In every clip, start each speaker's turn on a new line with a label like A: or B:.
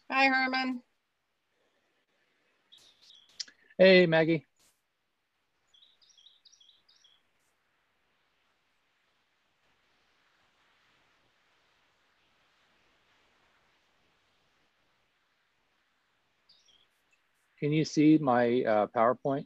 A: Hi, Herman.
B: Hey, Maggie. Can you see my PowerPoint?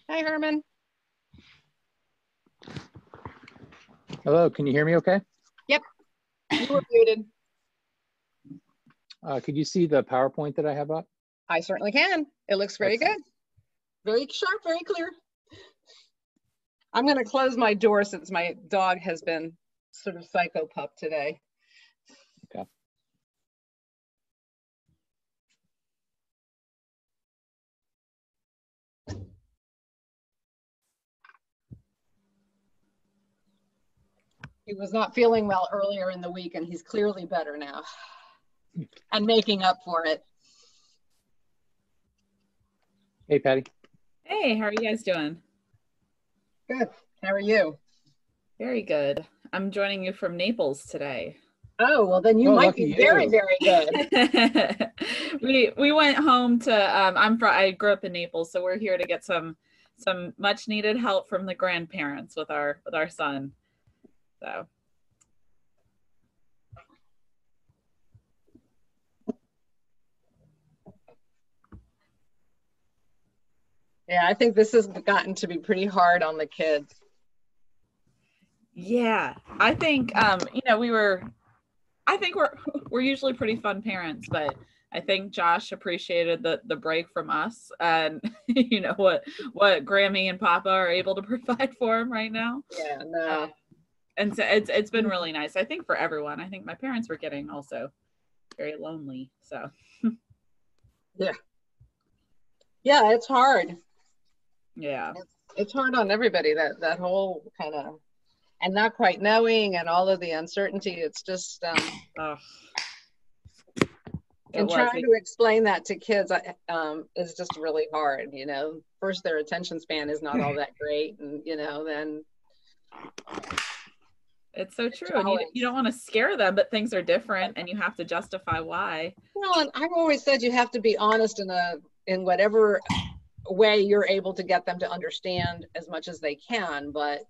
A: Hi, Herman.
B: Hello, can you hear me okay?
A: Yep, you were muted.
B: Could you see the PowerPoint that I have up?
A: I certainly can. It looks very
B: Excellent.
A: good. Very sharp, very clear. I'm going to close my door since my dog has been sort of psycho pup today.
B: Okay.
A: He was not feeling well earlier in the week, and he's clearly better now and making up for it.
B: Hey, Patty.
C: Hey, how are you guys doing?
A: Good. How are you?
C: Very good. I'm joining you from Naples today.
A: Oh, well, then you might be very, very good.
C: we went home to I grew up in Naples, so we're here to get some much needed help from the grandparents with our son. So
A: yeah, I think this has gotten to be pretty hard on the kids.
C: Yeah, I think I think we're usually pretty fun parents, but I think Josh appreciated the break from us and you know what Grammy and Papa are able to provide for him right now.
A: Yeah, no.
C: And so it's been really nice. I think for everyone. I think my parents were getting also very lonely. So
A: yeah, it's hard.
C: Yeah,
A: it's hard on everybody. That whole kind of and not quite knowing and all of the uncertainty. It's just and trying to explain that to kids is just really hard. You know, first their attention span is not all that great, and you know then.
C: It's so true. And you don't want to scare them, but things are different and you have to justify why.
A: Well, and I've always said you have to be honest in whatever way you're able to get them to understand as much as they can. But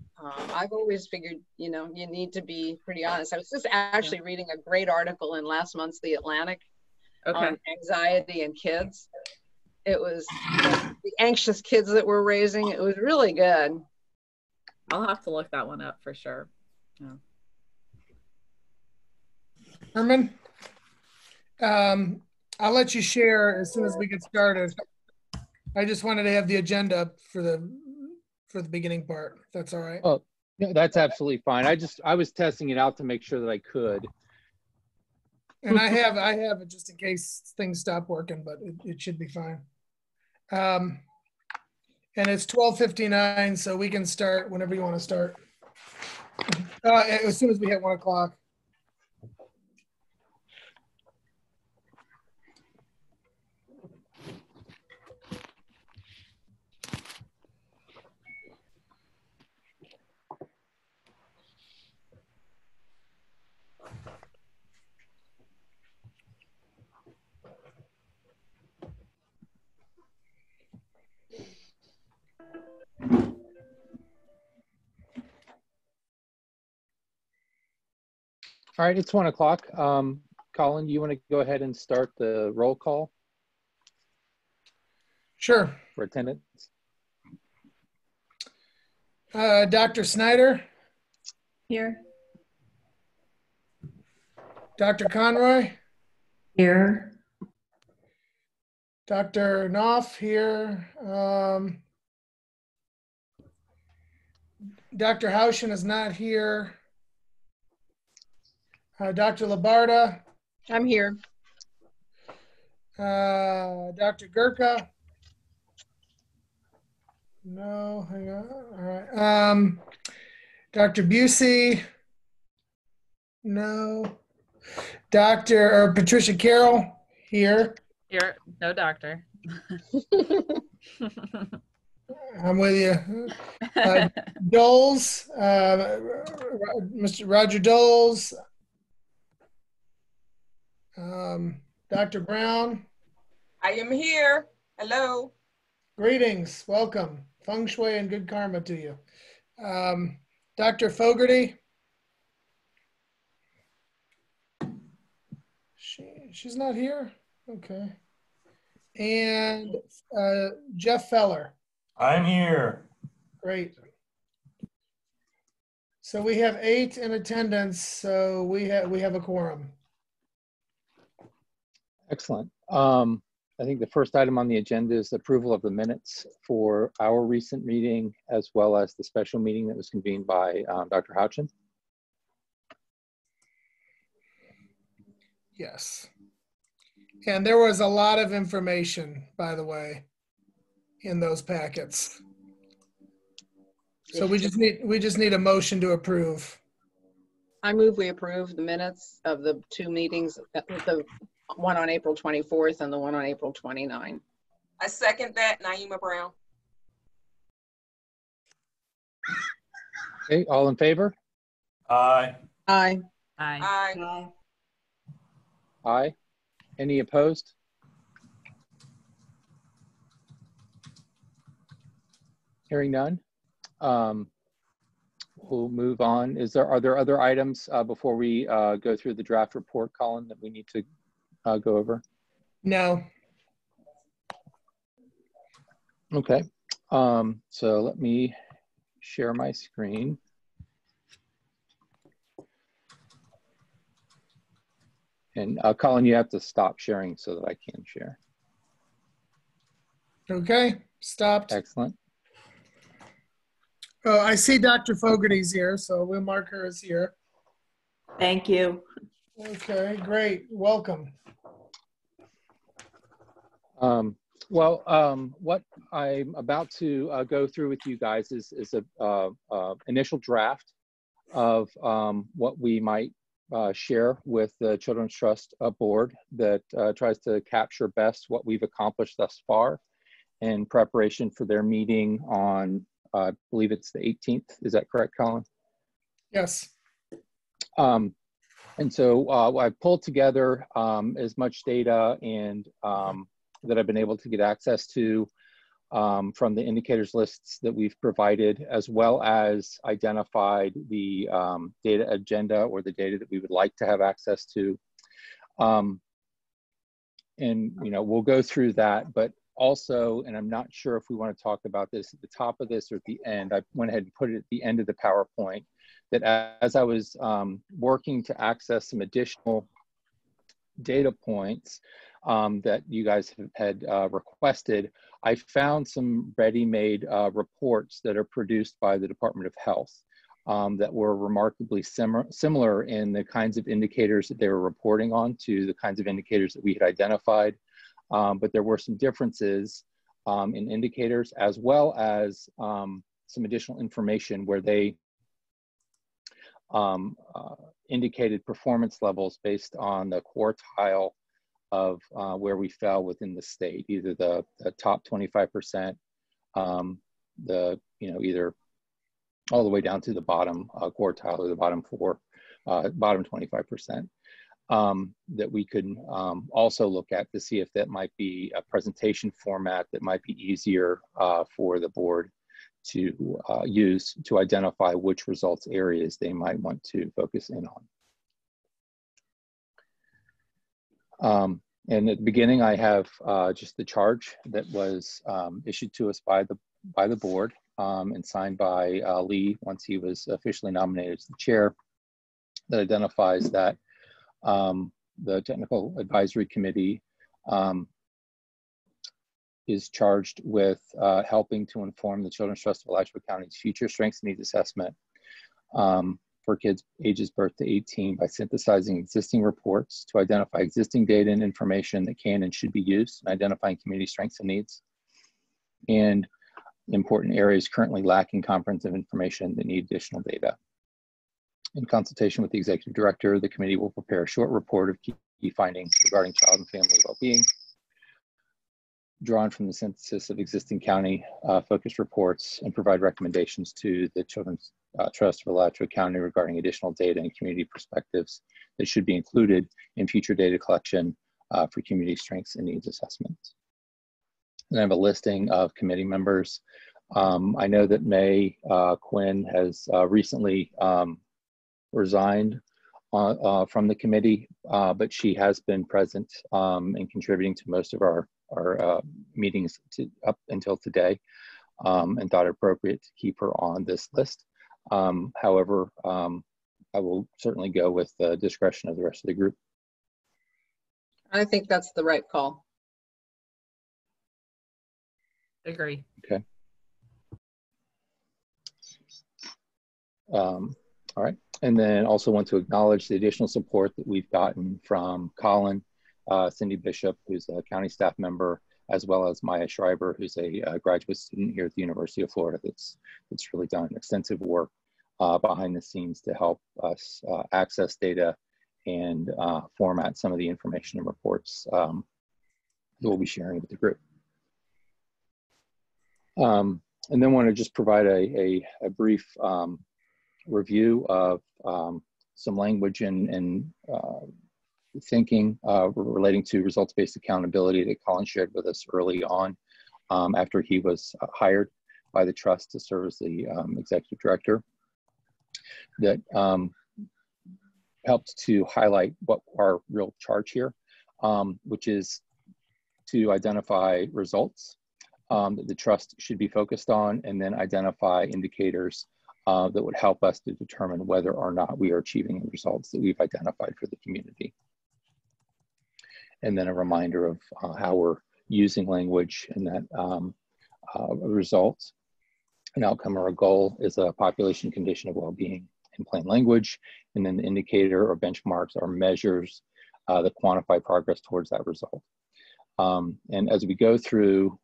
A: I've always figured, you know, you need to be pretty honest. I was just actually reading a great article in last month's The Atlantic on anxiety in kids. It was the anxious kids that we're raising. It was really good.
C: I'll have to look that one up for sure. Yeah.
D: Herman, I'll let you share as soon as we get started. I just wanted to have the agenda for the beginning part. If that's all right.
B: Oh, no, that's absolutely fine. I was testing it out to make sure that I could.
D: And I have it just in case things stop working, but it should be fine. And it's 12:59, so we can start whenever you want to start. As soon as we hit 1 o'clock.
B: All right, it's 1 o'clock. Colin, do you want to go ahead and start the roll call?
D: Sure.
B: For attendance.
D: Dr. Snyder.
E: Here.
D: Dr. Conroy.
E: Here.
D: Dr. Knopf here. Dr. Hauschen is not here. Dr. Labarda.
A: I'm here.
D: Dr. Gurka. No, hang on. All right. Dr. Busey? No. Dr. or Patricia Carroll here.
C: Here, no doctor.
D: I'm with you. Doles, Mr. Roger Doles, Dr. Brown.
F: I am here. Hello.
D: Greetings, welcome. Feng Shui and good karma to you. Dr. Fogarty. She's not here? Okay. And Jeff Feller.
G: I'm here.
D: Great. So we have 8 in attendance, so we have a quorum.
B: Excellent. I think the first item on the agenda is approval of the minutes for our recent meeting, as well as the special meeting that was convened by Dr. Houchin.
D: Yes. And there was a lot of information, by the way, in those packets. So we just need a motion to approve.
A: I move we approve the minutes of the 2 meetings, the one on April 24th and the one on April 29th.
F: I second that. Naima Brown.
B: Okay, all in favor?
G: Aye.
A: Aye.
C: Aye.
F: Aye.
B: Aye. Any opposed? Hearing none. We'll move on. Are there other items before we go through the draft report, Colin, that we need to go over?
D: No.
B: Okay. So let me share my screen. And Colin, you have to stop sharing so that I can share.
D: Okay, stopped.
B: Excellent.
D: Oh, I see Dr. Fogarty's here, so we'll mark her as here.
E: Thank you.
D: Okay, great. Welcome.
B: What I'm about to go through with you guys is a initial draft of what we might share with the Children's Trust Board that tries to capture best what we've accomplished thus far in preparation for their meeting on, I believe it's the 18th. Is that correct, Colin?
D: Yes.
B: And so I've pulled together as much data and that I've been able to get access to from the indicators lists that we've provided, as well as identified the data agenda or the data that we would like to have access to. And, we'll go through that, but also, and I'm not sure if we want to talk about this at the top of this or at the end, I went ahead and put it at the end of the PowerPoint, that as I was working to access some additional data points that you guys had requested, I found some ready-made reports that are produced by the Department of Health that were remarkably similar in the kinds of indicators that they were reporting on to the kinds of indicators that we had identified. But there were some differences in indicators, as well as some additional information where they indicated performance levels based on the quartile of where we fell within the state, either the top 25%, either all the way down to the bottom quartile or the bottom 25%. That we could also look at to see if that might be a presentation format that might be easier for the board to use to identify which results areas they might want to focus in on. And at the beginning, I have just the charge that was issued to us by the board and signed by Lee once he was officially nominated as the chair, that identifies that the Technical Advisory Committee is charged with helping to inform the Children's Trust of Alachua County's future strengths and needs assessment for kids ages birth to 18 by synthesizing existing reports to identify existing data and information that can and should be used in identifying community strengths and needs. And important areas currently lacking comprehensive information that need additional data. In consultation with the executive director, the committee will prepare a short report of key findings regarding child and family well-being, drawn from the synthesis of existing county focus reports, and provide recommendations to the Children's Trust of Alachua County regarding additional data and community perspectives that should be included in future data collection for community strengths and needs assessments. And I have a listing of committee members. I know that May Quinn has recently resigned from the committee, but she has been present and contributing to most of our meetings up until today, and thought it appropriate to keep her on this list. However, I will certainly go with the discretion of the rest of the group.
A: I think that's the right call.
C: Agree.
B: Okay. All right. And then also want to acknowledge the additional support that we've gotten from Colin, Cindy Bishop, who's a county staff member, as well as Maya Schreiber, who's a graduate student here at the University of Florida that's really done extensive work behind the scenes to help us access data and format some of the information and reports that we'll be sharing with the group. And then want to just provide a brief review of some language and thinking relating to results-based accountability that Colin shared with us early on after he was hired by the trust to serve as the executive director, that helped to highlight what our real charge here, which is to identify results that the trust should be focused on, and then identify indicators that would help us to determine whether or not we are achieving the results that we've identified for the community. And then a reminder of how we're using language, and that result, an outcome or a goal is a population condition of well-being in plain language, and then the indicator or benchmarks are measures that quantify progress towards that result. And as we go through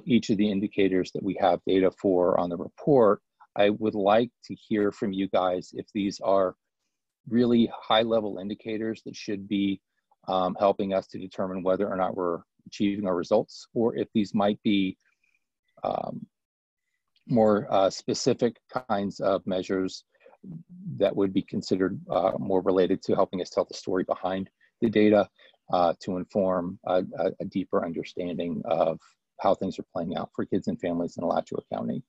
B: each of the indicators that we have data for on the report, I would like to hear from you guys if these are really high-level indicators that should be helping us to determine whether or not we're achieving our results, or if these might be more specific kinds of measures that would be considered more related to helping us tell the story behind the data to inform a deeper understanding of how things are playing out for kids and families in Alachua County.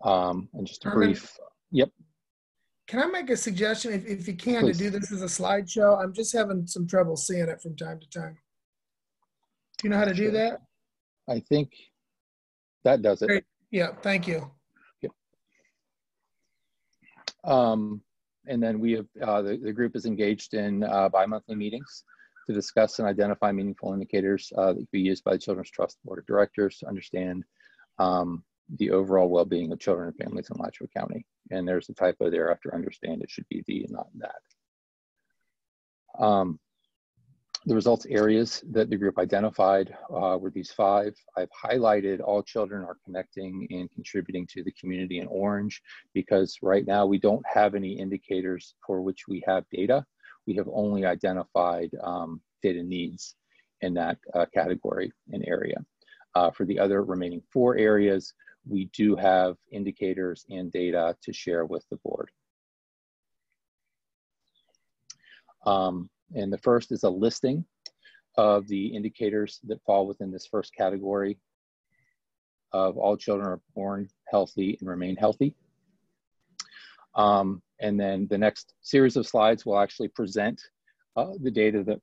B: And just a brief, yep.
D: Can I make a suggestion, if you can,
B: Please.
D: to do this as a slideshow? I'm just having some trouble seeing it from time to time. Do you know how to do that?
B: I think that does it.
D: Great. Yeah, thank you.
B: Yep. And then we have, the group is engaged in bi-monthly meetings to discuss and identify meaningful indicators that can be used by the Children's Trust Board of Directors to understand the overall well-being of children and families in Alachua County. And there's a typo there after understand. It should be the and not that. The results areas that the group identified were these 5. I've highlighted all children are connecting and contributing to the community in orange, because right now we don't have any indicators for which we have data. We have only identified data needs in that category and area. For the other remaining 4 areas, we do have indicators and data to share with the board. And the first is a listing of the indicators that fall within this first category of all children are born healthy and remain healthy. And then the next series of slides will actually present the data that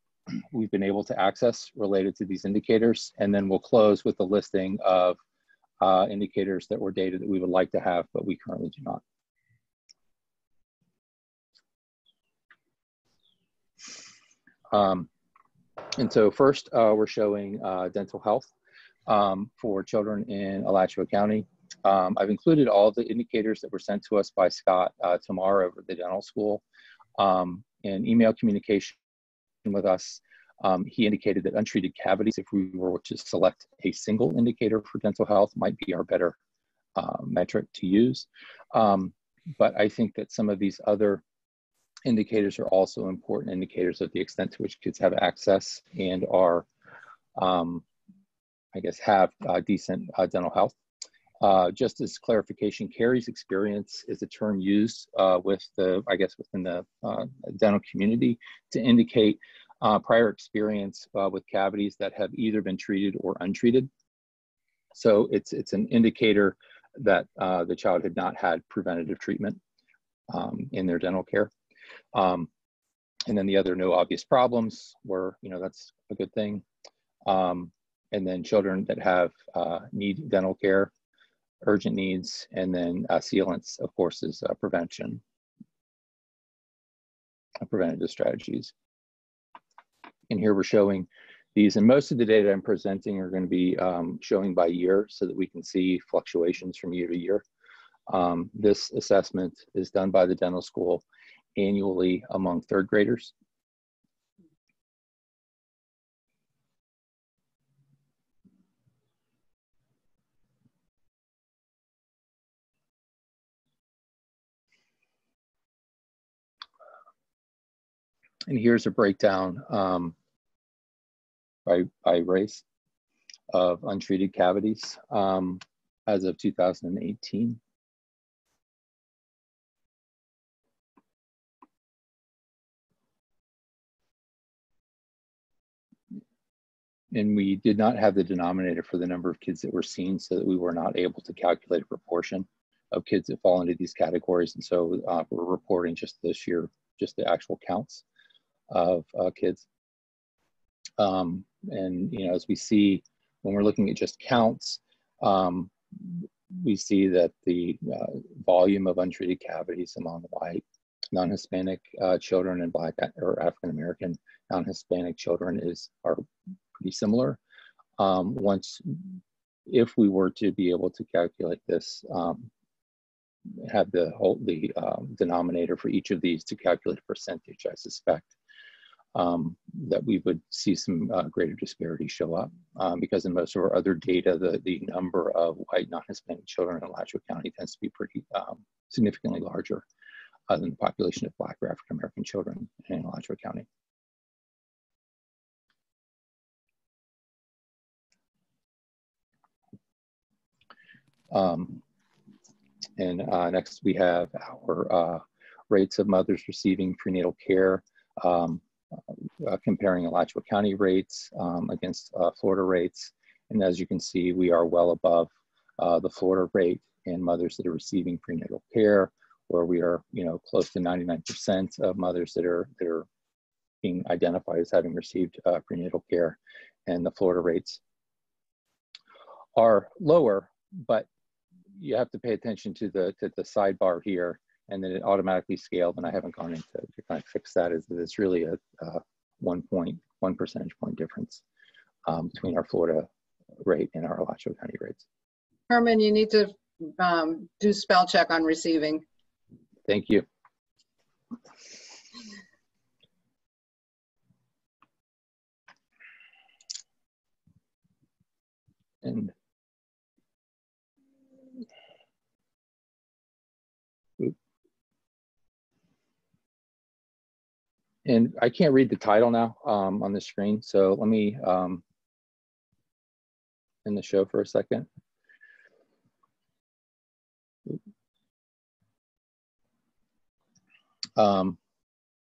B: we've been able to access related to these indicators. And then we'll close with a listing of indicators that were data that we would like to have, but we currently do not. And so first, we're showing dental health for children in Alachua County. I've included all of the indicators that were sent to us by Scott Tamar over at the dental school, and email communication with us He indicated that untreated cavities, if we were to select a single indicator for dental health, might be our better metric to use. But I think that some of these other indicators are also important indicators of the extent to which kids have access and are, I guess, have decent dental health. Just as clarification, Carrie's experience is a term used with the, I guess, within the dental community to indicate prior experience with cavities that have either been treated or untreated. So it's an indicator that the child had not had preventative treatment in their dental care. And then the other no obvious problems were, that's a good thing. And then children that have need dental care, urgent needs, and then sealants, of course, is prevention, preventative strategies. And here we're showing these, and most of the data I'm presenting are going to be showing by year so that we can see fluctuations from year to year. This assessment is done by the dental school annually among third graders. And here's a breakdown by race of untreated cavities as of 2018. And we did not have the denominator for the number of kids that were seen, so that we were not able to calculate a proportion of kids that fall into these categories. And so we're reporting just this year, just the actual counts of kids. And as we see, when we're looking at just counts, we see that the volume of untreated cavities among white, non-Hispanic children and Black or African-American non-Hispanic children are pretty similar. If we were to be able to calculate this, have the denominator for each of these to calculate a percentage, I suspect that we would see some greater disparity show up because in most of our other data, the number of white non-Hispanic children in Alachua County tends to be pretty significantly larger than the population of Black or African-American children in Alachua County. Next we have our rates of mothers receiving prenatal care, comparing Alachua County rates against Florida rates. And as you can see, we are well above the Florida rate in mothers that are receiving prenatal care, where we are, close to 99% of mothers that are being identified as having received prenatal care, and the Florida rates are lower, but you have to pay attention to the sidebar here, and then it automatically scaled, and I haven't gone into to kind of fix that. It's really a 1 percentage point difference between our Florida rate and our Alachua County rates.
A: Herman, you need to do spell check on receiving.
B: Thank you. And I can't read the title now on the screen, so let me end the show for a second. Can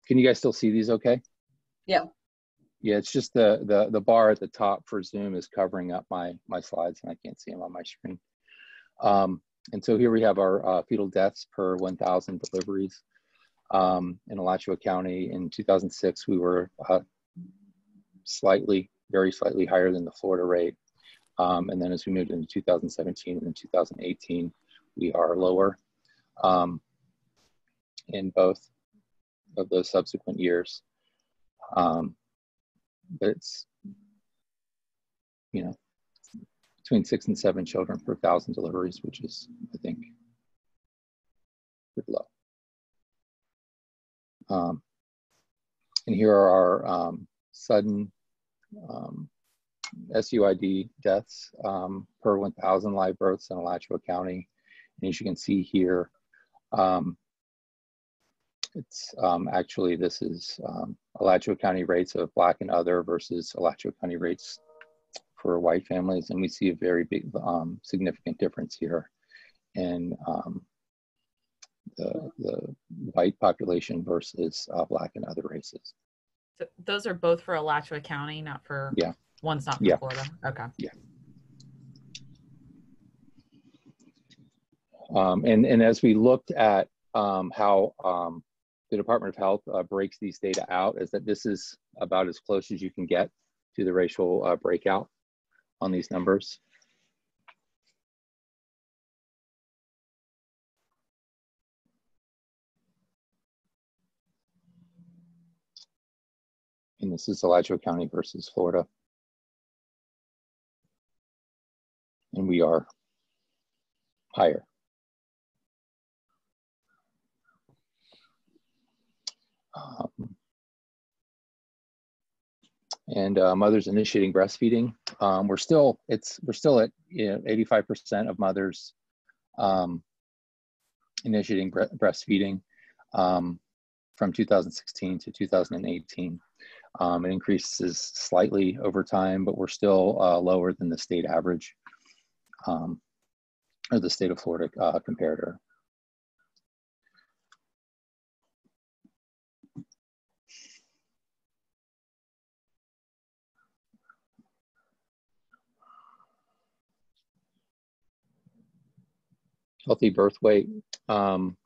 B: you guys still see these okay?
A: Yeah.
B: Yeah, it's just the bar at the top for Zoom is covering up my slides, and I can't see them on my screen. And so here we have our fetal deaths per 1,000 deliveries. In Alachua County in 2006, we were very slightly higher than the Florida rate. And then as we moved into 2017 and 2018, we are lower in both of those subsequent years. But it's, between 6 and 7 children per 1,000 deliveries, which is, I think, pretty low. And here are our sudden SUID deaths per 1,000 live births in Alachua County. And as you can see here, it's actually, this is Alachua County rates of Black and other versus Alachua County rates for white families. And we see a very big, significant difference here in the white population versus Black and other races.
H: So those are both for Alachua County, not for,
B: yeah.
H: One's not for
B: yeah.
H: Florida. Okay.
B: Yeah. And as we looked at how the Department of Health breaks these data out, is that this is about as close as you can get to the racial breakout on these numbers. And this is Alachua County versus Florida. And we are higher. And mothers initiating breastfeeding, we're still at 85% of mothers initiating breastfeeding from 2016 to 2018. It increases slightly over time, but we're still lower than the state average or the state of Florida comparator. Healthy birth weight. And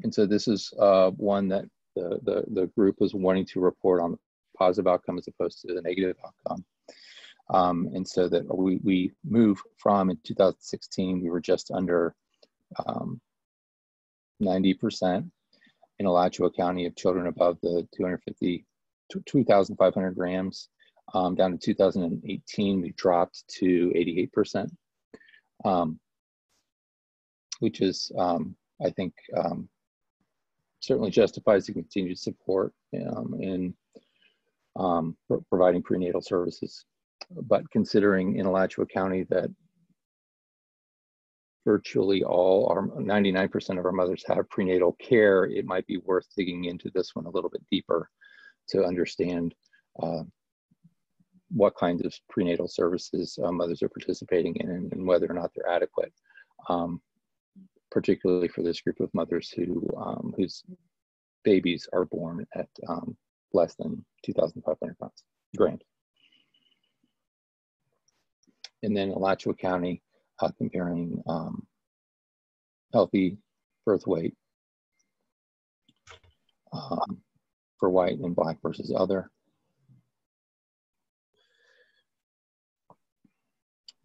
B: so this is one that the group was wanting to report on the positive outcome as opposed to the negative outcome. And so that we move from, in 2016, we were just under 90% in Alachua County of children above the 2,500 grams. Down to 2018, we dropped to 88%. Which is, I think, certainly justifies the continued support in providing prenatal services. But considering in Alachua County that virtually all, our 99% of our mothers have prenatal care, it might be worth digging into this one a little bit deeper to understand what kinds of prenatal services mothers are participating in and whether or not they're adequate. Particularly for this group of mothers who whose babies are born at less than 2,500 grams. And then Alachua County comparing healthy birth weight for white and Black versus other.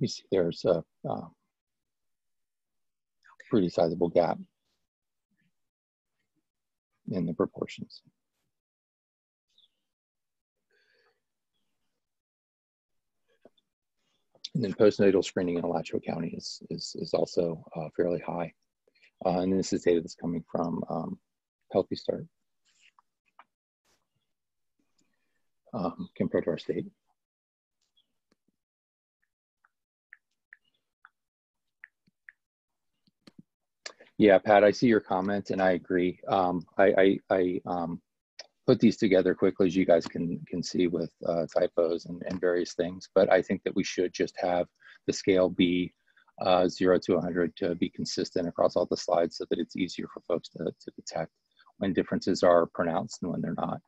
B: You see there's a pretty sizable gap in the proportions. And then postnatal screening in Alachua County is also fairly high. And this is data that's coming from Healthy Start compared to our state. Yeah, Pat, I see your comment and I agree. I put these together quickly, as you guys can see, with typos and various things, but I think that we should just have the scale be 0 to 100 to be consistent across all the slides so that it's easier for folks to detect when differences are pronounced and when they're not.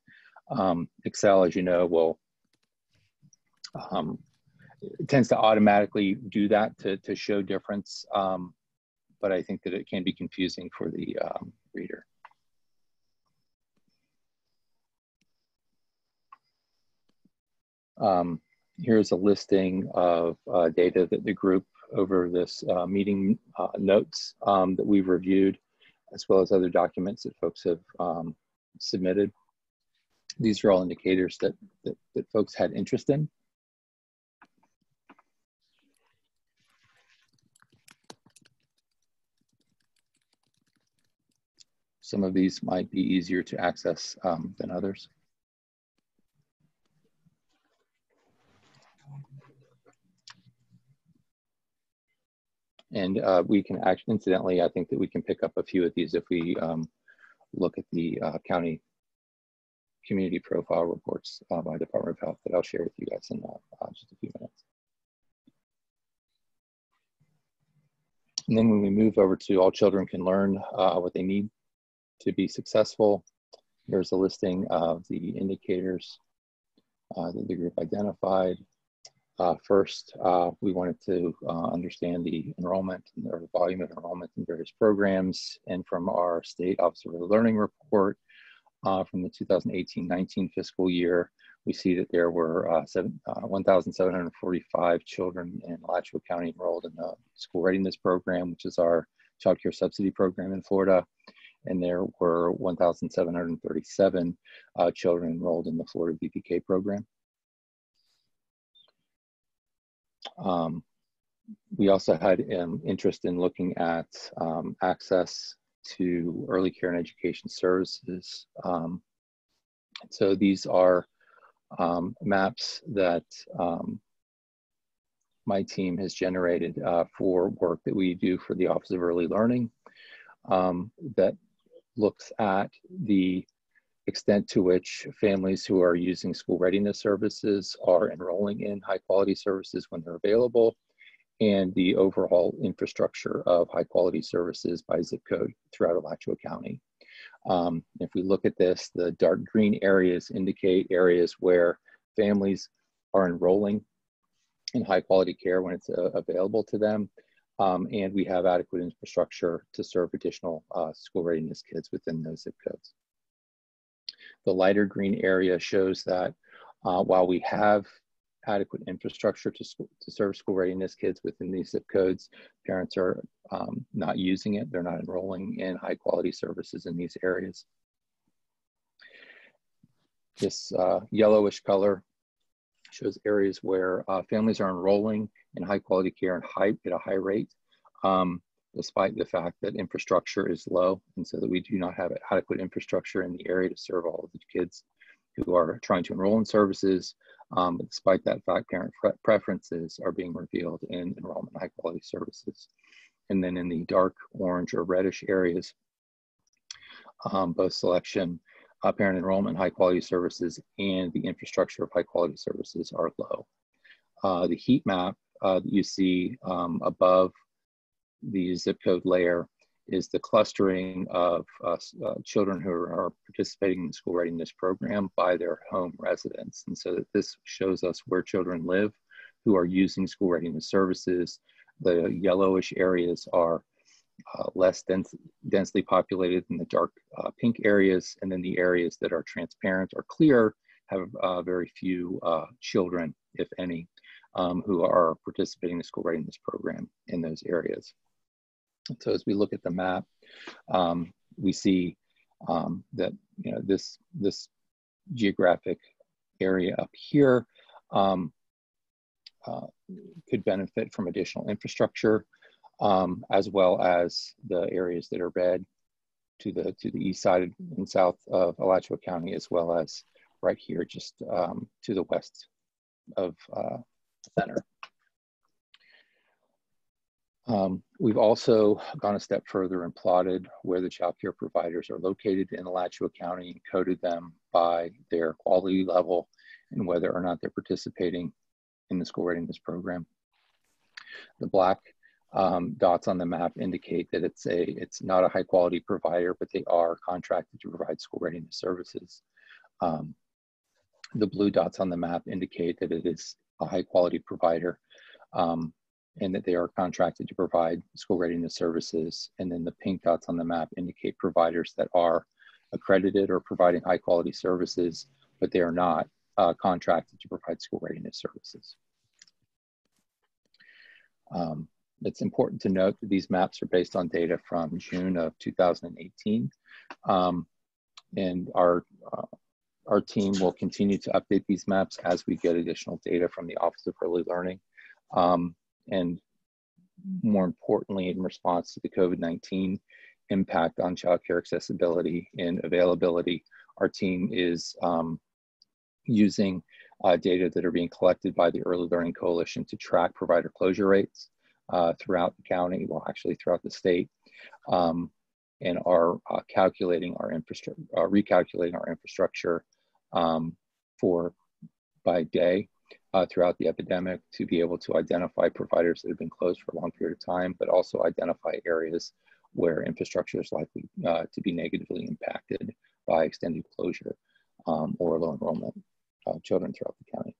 B: Excel, as you know, will it tends to automatically do that to show difference. But I think that it can be confusing for the reader. Here's a listing of data that the group over this meeting notes that we've reviewed, as well as other documents that folks have submitted. These are all indicators that folks had interest in. Some of these might be easier to access than others. And we can actually, incidentally, I think that we can pick up a few of these if we look at the county community profile reports by Department of Health that I'll share with you guys in just a few minutes. And then when we move over to all children can learn what they need to be successful, there's a listing of the indicators that the group identified. First, we wanted to understand the enrollment or the volume of enrollment in various programs. And from our State Office of Early Learning report from the 2018-19 fiscal year, we see that there were 1,745 children in Alachua County enrolled in the school readiness program, which is our child care subsidy program in Florida. And there were 1,737 children enrolled in the Florida VPK program. We also had interest in looking at access to early care and education services. So these are maps that my team has generated for work that we do for the Office of Early Learning that looks at the extent to which families who are using school readiness services are enrolling in high quality services when they're available, and the overall infrastructure of high quality services by zip code throughout Alachua County. If we look at this, the dark green areas indicate areas where families are enrolling in high quality care when it's available to them. And we have adequate infrastructure to serve additional school readiness kids within those zip codes. The lighter green area shows that while we have adequate infrastructure to serve school readiness kids within these zip codes, parents are not using it. They're not enrolling in high quality services in these areas. This yellowish color shows areas where families are enrolling in high quality care and at a high rate, despite the fact that infrastructure is low, and so that we do not have adequate infrastructure in the area to serve all of the kids who are trying to enroll in services. But despite that fact, parent preferences are being revealed in enrollment in high quality services. And then in the dark orange or reddish areas, both selection, parent enrollment in high quality services and the infrastructure of high quality services are low. The heat map that you see above the zip code layer is the clustering of children who are participating in the school readiness program by their home residence. And so that this shows us where children live who are using school readiness services. The yellowish areas are less densely populated than the dark pink areas. And then the areas that are transparent or clear have very few children, if any, who are participating in the school readiness program in those areas. So as we look at the map, we see that this geographic area up here could benefit from additional infrastructure, as well as the areas that are red to the east side and south of Alachua County, as well as right here just to the west of the center. We've also gone a step further and plotted where the child care providers are located in Alachua County and coded them by their quality level and whether or not they're participating in the school readiness program. The black dots on the map indicate that it's not a high quality provider, but they are contracted to provide school readiness services. The blue dots on the map indicate that it is a high quality provider, and that they are contracted to provide school readiness services. And then the pink dots on the map indicate providers that are accredited or providing high quality services, but they are not contracted to provide school readiness services. It's important to note that these maps are based on data from June of 2018. And our team will continue to update these maps as we get additional data from the Office of Early Learning. And more importantly, in response to the COVID-19 impact on childcare accessibility and availability, our team is using data that are being collected by the Early Learning Coalition to track provider closure rates. throughout the county, well, actually throughout the state, and are calculating our infrastructure, recalculating our infrastructure by day throughout the epidemic to be able to identify providers that have been closed for a long period of time, but also identify areas where infrastructure is likely to be negatively impacted by extended closure or low enrollment of children throughout the county.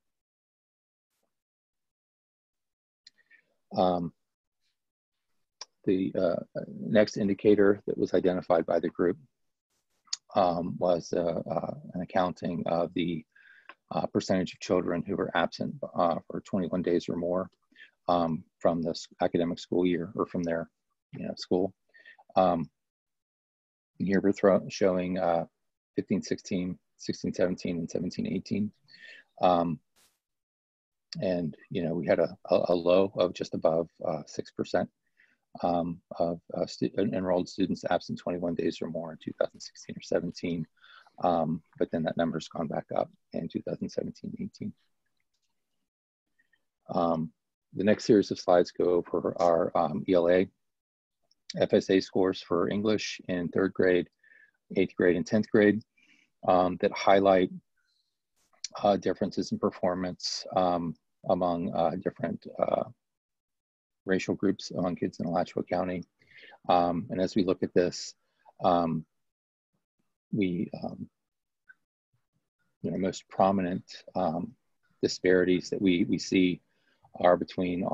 B: The next indicator that was identified by the group was an accounting of the percentage of children who were absent for 21 days or more from this academic school year or from their school. Here we're showing 15-16, 16-17, and 17-18. And we had a low of just above 6% of enrolled students absent 21 days or more in 2016 or 17. But then that number's gone back up in 2017-18. The next series of slides go over our ELA FSA scores for English in 3rd grade, 8th grade, and 10th grade that highlight differences in performance among different racial groups among kids in Alachua County. And as we look at this, most prominent disparities that we see are between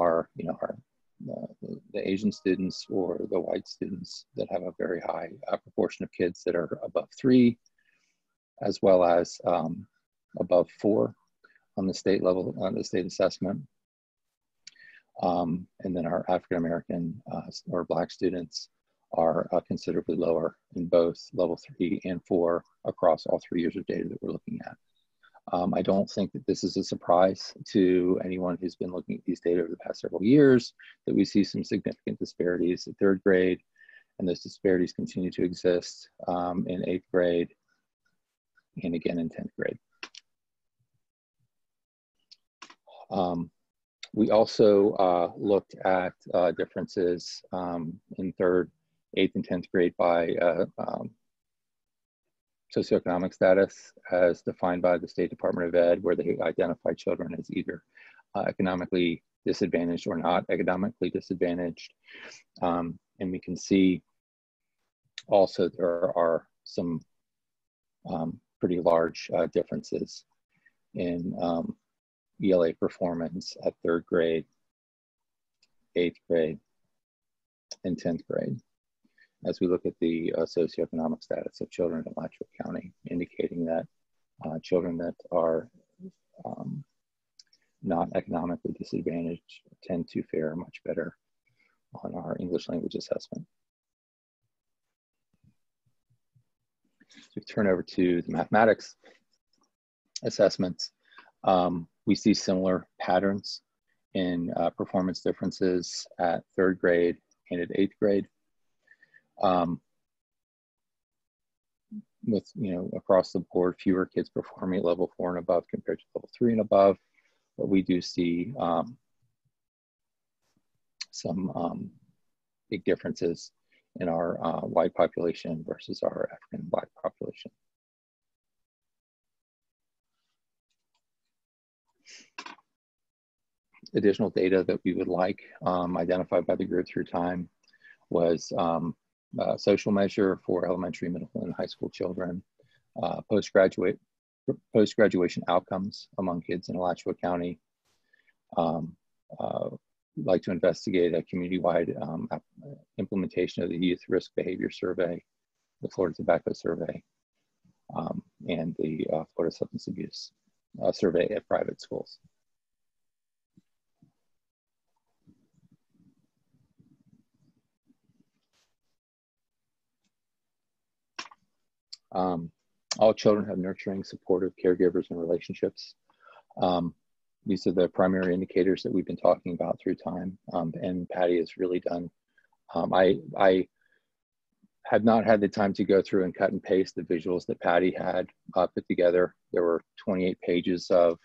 B: the Asian students or the white students that have a very high proportion of kids that are above 3, as well as above 4 on the state level, on the state assessment. And then our African American or Black students are considerably lower in both level 3 and 4 across all 3 years of data that we're looking at. I don't think that this is a surprise to anyone who's been looking at these data over the past several years, that we see some significant disparities at 3rd grade, and those disparities continue to exist in 8th grade and again in 10th grade. We also looked at differences in 3rd, 8th, and 10th grade by socioeconomic status as defined by the State Department of Ed, where they identify children as either economically disadvantaged or not economically disadvantaged. And we can see also there are some pretty large differences in ELA performance at 3rd grade, 8th grade, and 10th grade, as we look at the socioeconomic status of children in Alachua County, indicating that children that are not economically disadvantaged tend to fare much better on our English language assessment. So we turn over to the mathematics assessments. We see similar patterns in performance differences at 3rd grade and at 8th grade. With, across the board, fewer kids performing at level 4 and above compared to level 3 and above. But we do see some big differences in our white population versus our African and Black population. Additional data that we would like identified by the group through time was social measure for elementary, middle, and high school children, post-graduation outcomes among kids in Alachua County. Like to investigate a community-wide implementation of the Youth Risk Behavior Survey, the Florida Tobacco Survey, and the Florida Substance Abuse Survey at private schools. All children have nurturing, supportive caregivers and relationships. These are the primary indicators that we've been talking about through time, and Patty has really done. I have not had the time to go through and cut and paste the visuals that Patty had put together There were 28 pages of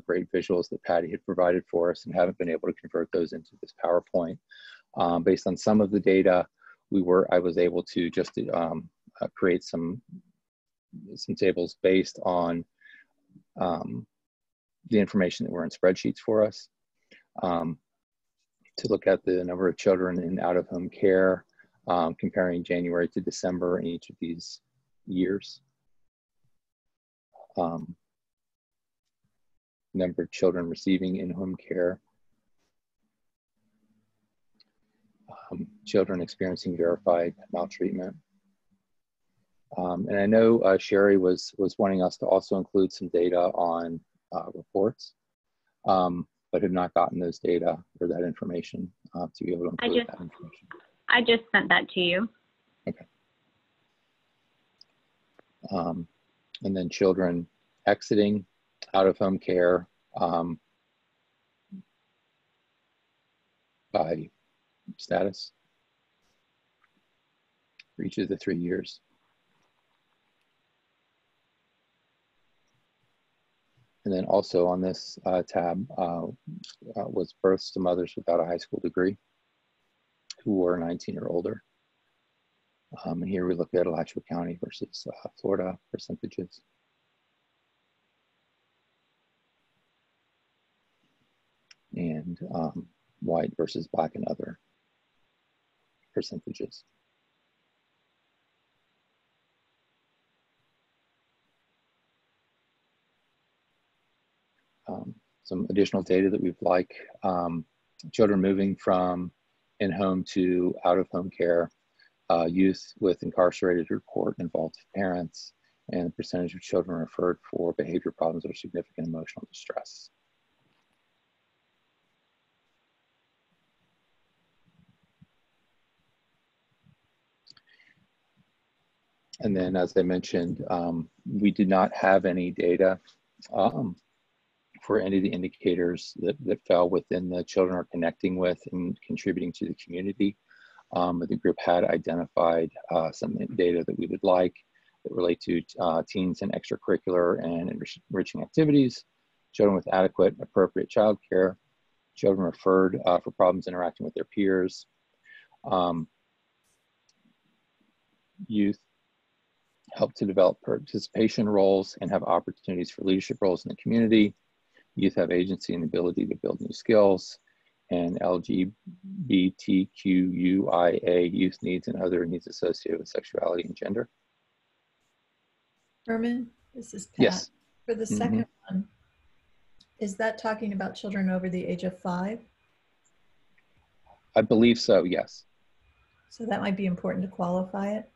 B: great visuals that Patty had provided for us, and haven't been able to convert those into this PowerPoint. Based on some of the data, I was able to just create some tables based on the information that were in spreadsheets for us, to look at the number of children in out-of-home care, comparing January to December in each of these years. Number of children receiving in-home care, children experiencing verified maltreatment. And I know Sherry was wanting us to also include some data on reports, but have not gotten those data or that information to be able to include that information.
I: I just sent that to you.
B: Okay. And then children exiting out-of-home care by status for each of the 3 years. And then also on this tab was births to mothers without a high school degree who were 19 or older. And here we look at Alachua County versus Florida percentages. And white versus Black and other percentages. Some additional data that we'd like, children moving from in-home to out-of-home care, youth with incarcerated or court-involved parents, and the percentage of children referred for behavior problems or significant emotional distress. And then, as I mentioned, we did not have any data for any of the indicators that fell within the children are connecting with and contributing to the community. But the group had identified some data that we would like that relate to teens and extracurricular and enriching activities, children with adequate, appropriate childcare, children referred for problems interacting with their peers, youth help to develop participation roles and have opportunities for leadership roles in the community. Youth have agency and ability to build new skills, and LGBTQIA youth needs and other needs associated with sexuality and gender.
J: Herman, this is Pat.
B: Yes.
J: For the second one, is that talking about children over the age of 5?
B: I believe so, yes.
J: So that might be important to qualify it.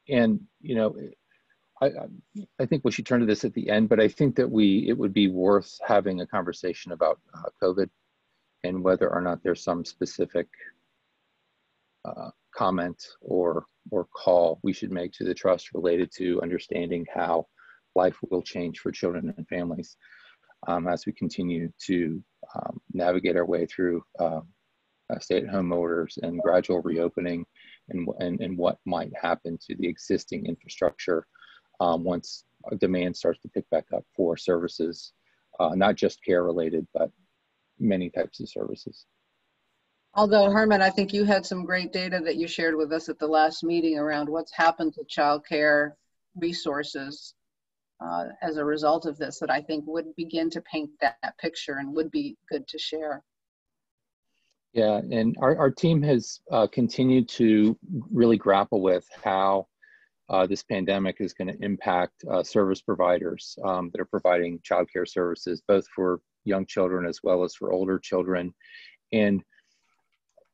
B: And, you know, I think we should turn to this at the end, but I think that it would be worth having a conversation about COVID and whether or not there's some specific comment or call we should make to the trust related to understanding how life will change for children and families as we continue to navigate our way through stay-at-home orders and gradual reopening, and what might happen to the existing infrastructure once demand starts to pick back up for services, not just care related, but many types of services.
A: Although, Herman, I think you had some great data that you shared with us at the last meeting around what's happened to childcare resources as a result of this, that I think would begin to paint that picture and would be good to share.
B: Yeah, and our team has continued to really grapple with how this pandemic is going to impact service providers that are providing childcare services, both for young children as well as for older children. And,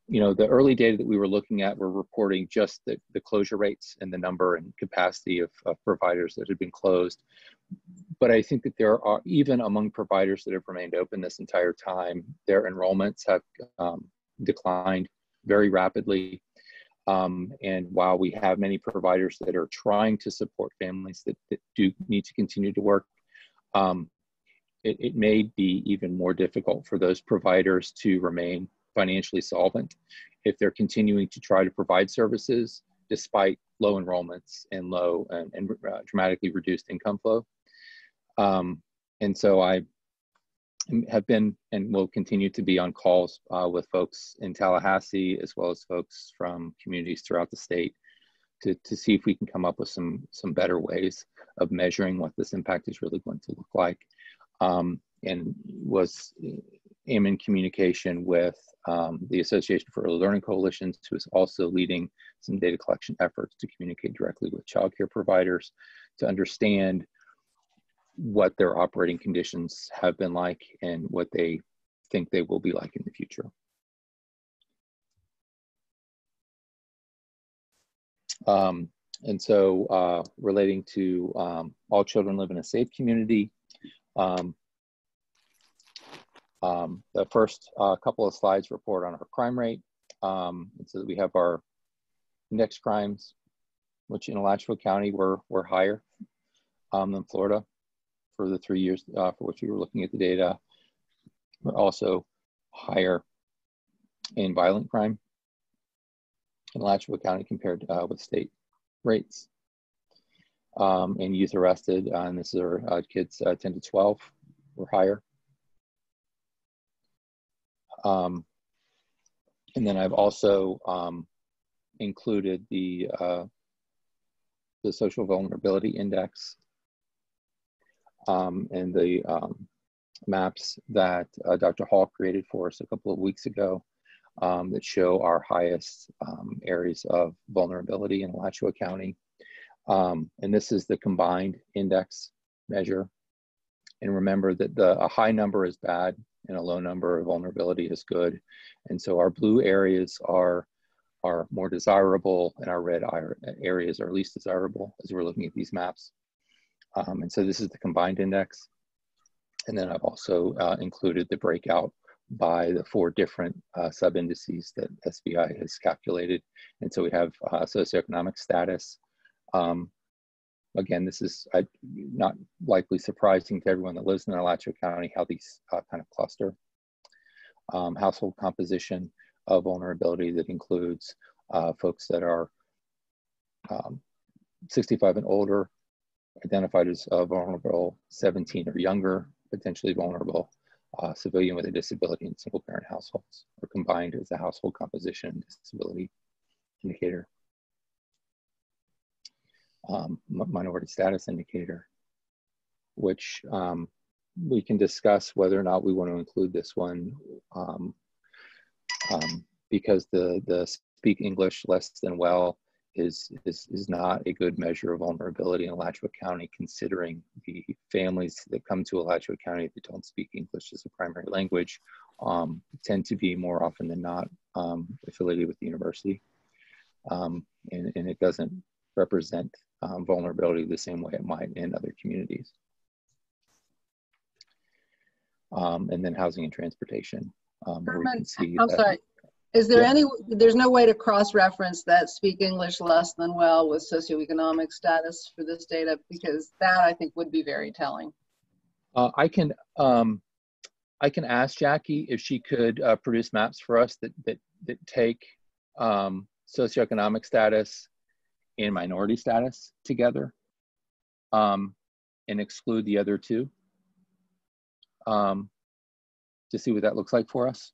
B: you know, the early data that we were looking at were reporting just the closure rates and the number and capacity of providers that had been closed. But I think that there are, even among providers that have remained open this entire time, their enrollments have declined very rapidly. And while we have many providers that are trying to support families that do need to continue to work, it may be even more difficult for those providers to remain financially solvent if they're continuing to try to provide services despite low enrollments and low and dramatically reduced income flow. And so I have been and will continue to be on calls with folks in Tallahassee, as well as folks from communities throughout the state to see if we can come up with some better ways of measuring what this impact is really going to look like. And am in communication with the Association for Early Learning Coalitions, who is also leading some data collection efforts to communicate directly with childcare providers to understand what their operating conditions have been like and what they think they will be like in the future. And so relating to all children live in a safe community, the first couple of slides report on our crime rate. And so we have our index crimes, which in Alachua County were higher than Florida for the 3 years for which we were looking at the data. We're also higher in violent crime in Alachua County compared with state rates. And youth arrested, and this is our kids 10 to 12, were higher. And then I've also included the social vulnerability index and the maps that Dr. Hall created for us a couple of weeks ago that show our highest areas of vulnerability in Alachua County. And this is the combined index measure. And remember that a high number is bad and a low number of vulnerability is good. And so our blue areas are more desirable and our red areas are least desirable as we're looking at these maps. And so this is the combined index. And then I've also included the breakout by the 4 different sub-indices that SBI has calculated. And so we have socioeconomic status. Again, this is not likely surprising to everyone that lives in Alachua County how these kind of cluster. Household composition of vulnerability that includes folks that are 65 and older, identified as vulnerable, 17 or younger, potentially vulnerable, civilian with a disability, and single parent households are combined as a household composition disability indicator. Minority status indicator, which we can discuss whether or not we want to include this one because the speak English less than well is not a good measure of vulnerability in Alachua County, considering the families that come to Alachua County that don't speak English as a primary language tend to be more often than not affiliated with the university. And it doesn't represent vulnerability the same way it might in other communities. And then housing and transportation. Where we can see
A: I'm sorry. Is there there's no way to cross-reference that speak English less than well with socioeconomic status for this data? Because that I think would be very telling.
B: I can ask Jackie if she could produce maps for us that take socioeconomic status and minority status together and exclude the other two to see what that looks like for us.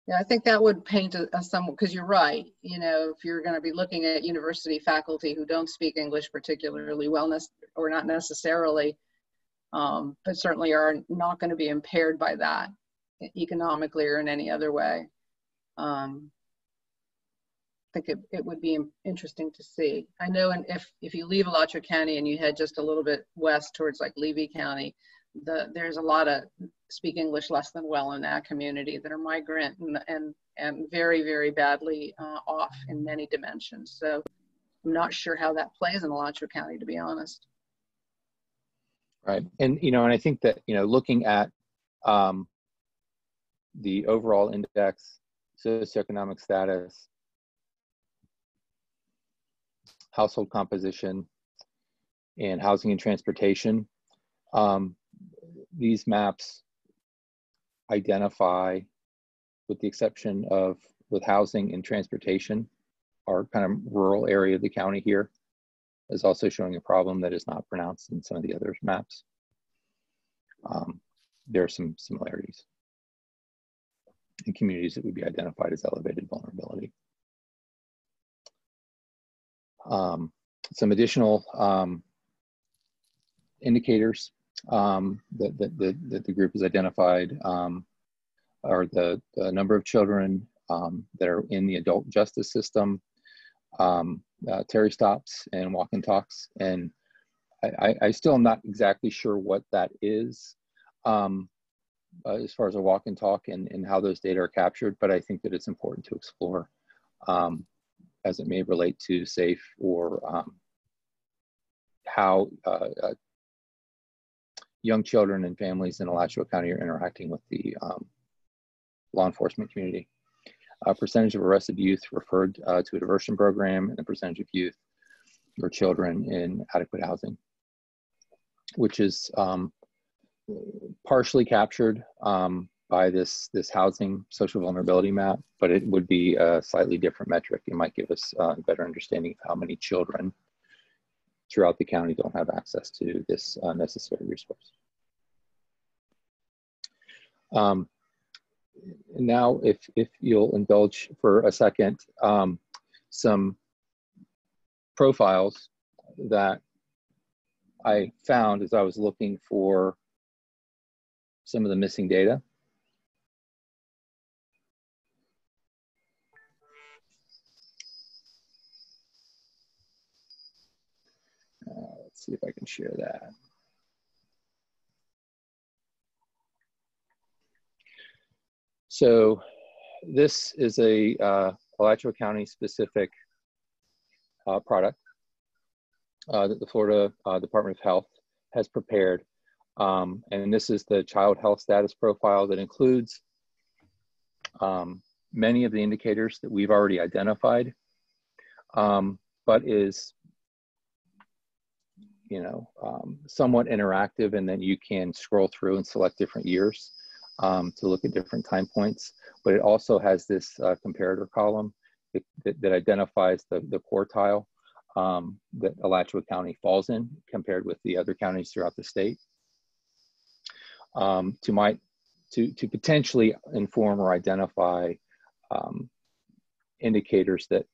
A: Yeah, I think that would paint a somewhat, because you're right, you know, if you're going to be looking at university faculty who don't speak English particularly well, or not necessarily, but certainly are not going to be impaired by that economically or in any other way. I think it would be interesting to see. I know, and if you leave Alachua County and you head just a little bit west towards like Levy County, there's a lot of speak English less than well in that community that are migrant and very, very badly off in many dimensions. So I'm not sure how that plays in Alachua County, to be honest.
B: Right, and and I think that looking at the overall index, socioeconomic status, household composition, and housing and transportation. These maps identify, with the exception of with housing and transportation, our kind of rural area of the county here is also showing a problem that is not pronounced in some of the other maps. There are some similarities in communities that would be identified as elevated vulnerability. Some additional indicators that the group has identified are the number of children that are in the adult justice system, Terry stops and walk and talks. And I still am not exactly sure what that is as far as a walk and talk and how those data are captured, but I think that it's important to explore as it may relate to SAFE or how young children and families in Alachua County are interacting with the law enforcement community. Percentage of arrested youth referred to a diversion program, and the percentage of youth or children in adequate housing, which is partially captured by this housing social vulnerability map, but it would be a slightly different metric. It might give us a better understanding of how many children throughout the county don't have access to this necessary resource. Now, if you'll indulge for a second, some profiles that I found as I was looking for some of the missing data. Let's see if I can share that. So this is a Alachua County specific product that the Florida Department of Health has prepared. And this is the child health status profile that includes many of the indicators that we've already identified, but is somewhat interactive, and then you can scroll through and select different years to look at different time points. But it also has this comparator column that identifies the quartile that Alachua County falls in compared with the other counties throughout the state, to potentially inform or identify indicators that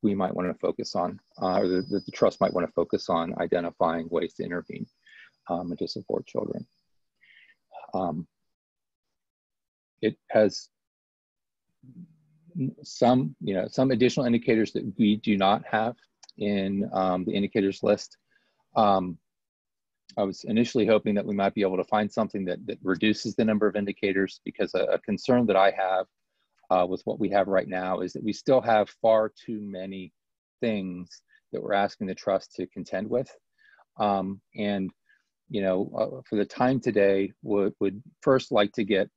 B: we might want to focus on, or that the trust might want to focus on identifying ways to intervene and to support children. It has some additional indicators that we do not have in the indicators list. I was initially hoping that we might be able to find something that reduces the number of indicators, because a concern that I have with what we have right now is that we still have far too many things that we're asking the trust to contend with. And for the time today, would first like to get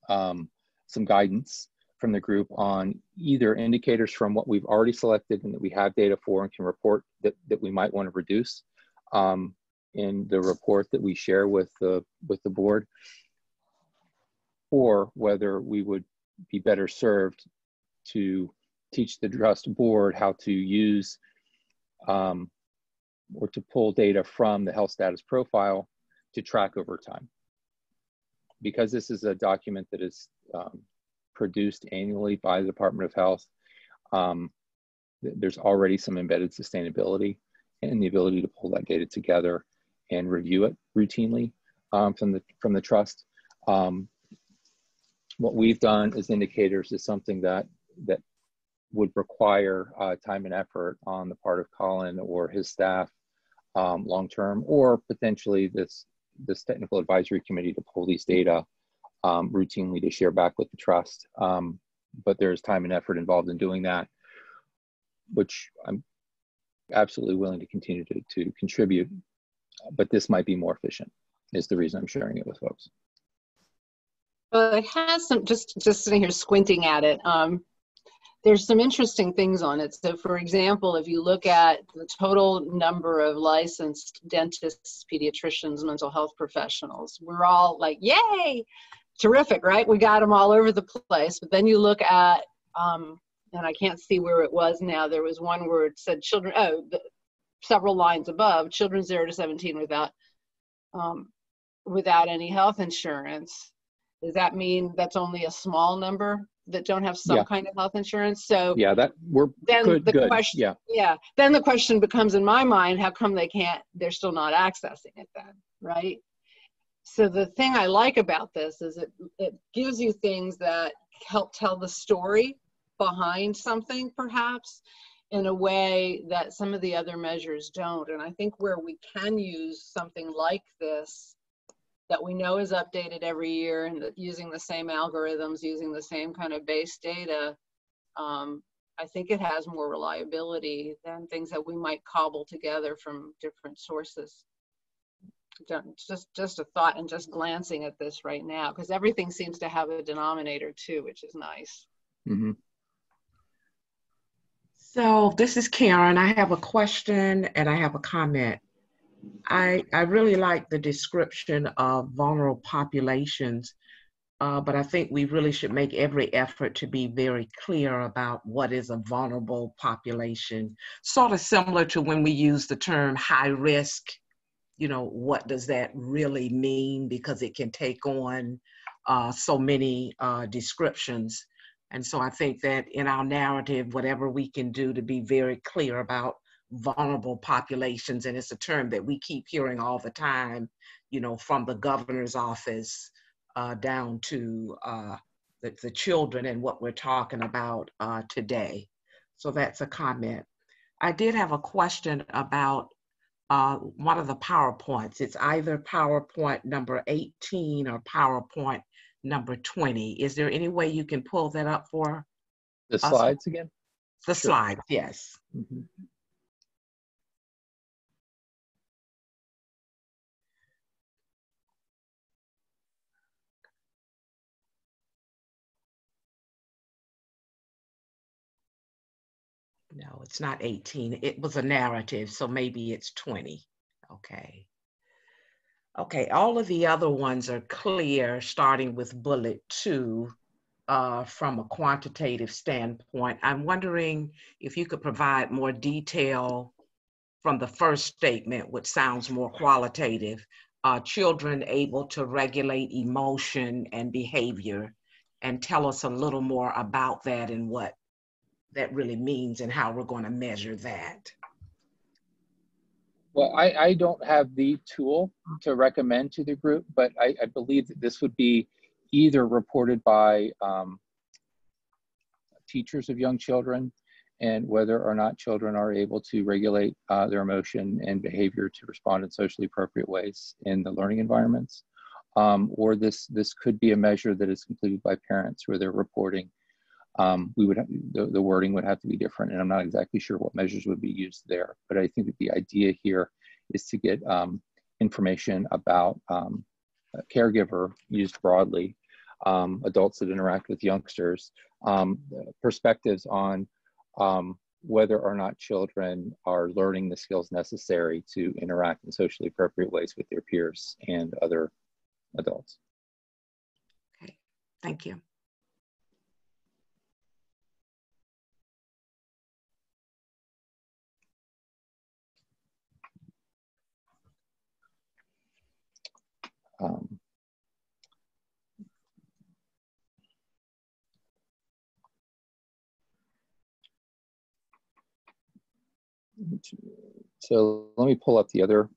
B: some guidance from the group on either indicators from what we've already selected and that we have data for and can report that we might want to reduce in the report that we share with the board, or whether we would be better served to teach the trust board how to use or to pull data from the health status profile to track over time. Because this is a document that is produced annually by the Department of Health, there's already some embedded sustainability and the ability to pull that data together and review it routinely from the trust. What we've done as indicators is something that would require time and effort on the part of Colin or his staff long-term, or potentially this technical advisory committee to pull these data routinely to share back with the trust. But there's time and effort involved in doing that, which I'm absolutely willing to continue to contribute, but this might be more efficient, is the reason I'm sharing it with folks.
A: Well, it has some, just sitting here squinting at it, there's some interesting things on it. So for example, if you look at the total number of licensed dentists, pediatricians, mental health professionals, we're all like, yay, terrific, right? We got them all over the place. But then you look at, and I can't see where it was now, there was one where it said children, several lines above, children 0 to 17 without any health insurance. Does that mean that's only a small number that don't have some kind of health insurance? So
B: yeah, that we're
A: then
B: good.
A: Question, then the question becomes in my mind, how come they're still not accessing it then, right? So the thing I like about this is it gives you things that help tell the story behind something, perhaps, in a way that some of the other measures don't. And I think where we can use something like this that we know is updated every year and using the same algorithms, using the same kind of base data, I think it has more reliability than things that we might cobble together from different sources. Just a thought, and just glancing at this right now, because everything seems to have a denominator too, which is nice.
B: Mm-hmm.
K: So this is Karen. I have a question and I have a comment. I really like the description of vulnerable populations, but I think we really should make every effort to be very clear about what is a vulnerable population, sort of similar to when we use the term high risk. You know, what does that really mean? Because it can take on so many descriptions. And so I think that in our narrative, whatever we can do to be very clear about vulnerable populations, and it's a term that we keep hearing all the time, you know, from the governor's office down to the children and what we're talking about today. So that's a comment. I did have a question about one of the PowerPoints. It's either PowerPoint number 18 or PowerPoint number 20. Is there any way you can pull that up for
B: the
K: us?
B: slides again?
K: The slides, yes.
B: Mm-hmm.
K: No, it's not 18. It was a narrative, so maybe it's 20. Okay. Okay, all of the other ones are clear, starting with bullet 2 from a quantitative standpoint. I'm wondering if you could provide more detail from the first statement, which sounds more qualitative, children able to regulate emotion and behavior, and tell us a little more about that and what that really means and how we're going to measure that.
B: Well, I don't have the tool to recommend to the group, but I believe that this would be either reported by teachers of young children, and whether or not children are able to regulate their emotion and behavior to respond in socially appropriate ways in the learning environments. Or this could be a measure that is completed by parents where they're reporting. We would the wording would have to be different, and I'm not exactly sure what measures would be used there. But I think that the idea here is to get information about a caregiver used broadly, adults that interact with youngsters, perspectives on whether or not children are learning the skills necessary to interact in socially appropriate ways with their peers and other adults.
K: Okay, thank you.
B: So let me pull up the other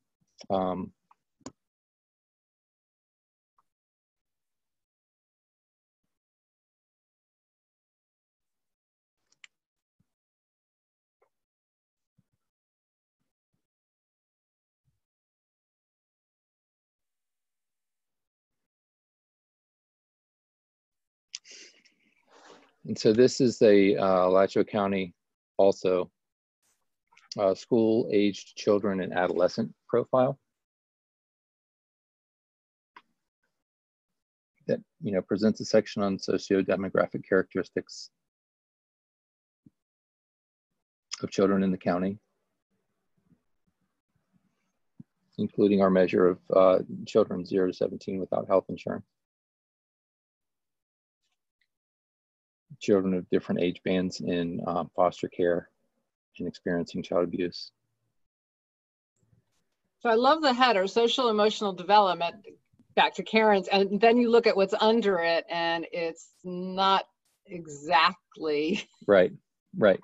B: and so this is a Alachua County also school-aged children and adolescent profile that presents a section on socio-demographic characteristics of children in the county, including our measure of children 0 to 17 without health insurance. Children of different age bands in foster care and experiencing child abuse.
A: So I love the header, social emotional development, back to Karen's, and then you look at what's under it and it's not exactly.
B: Right, right.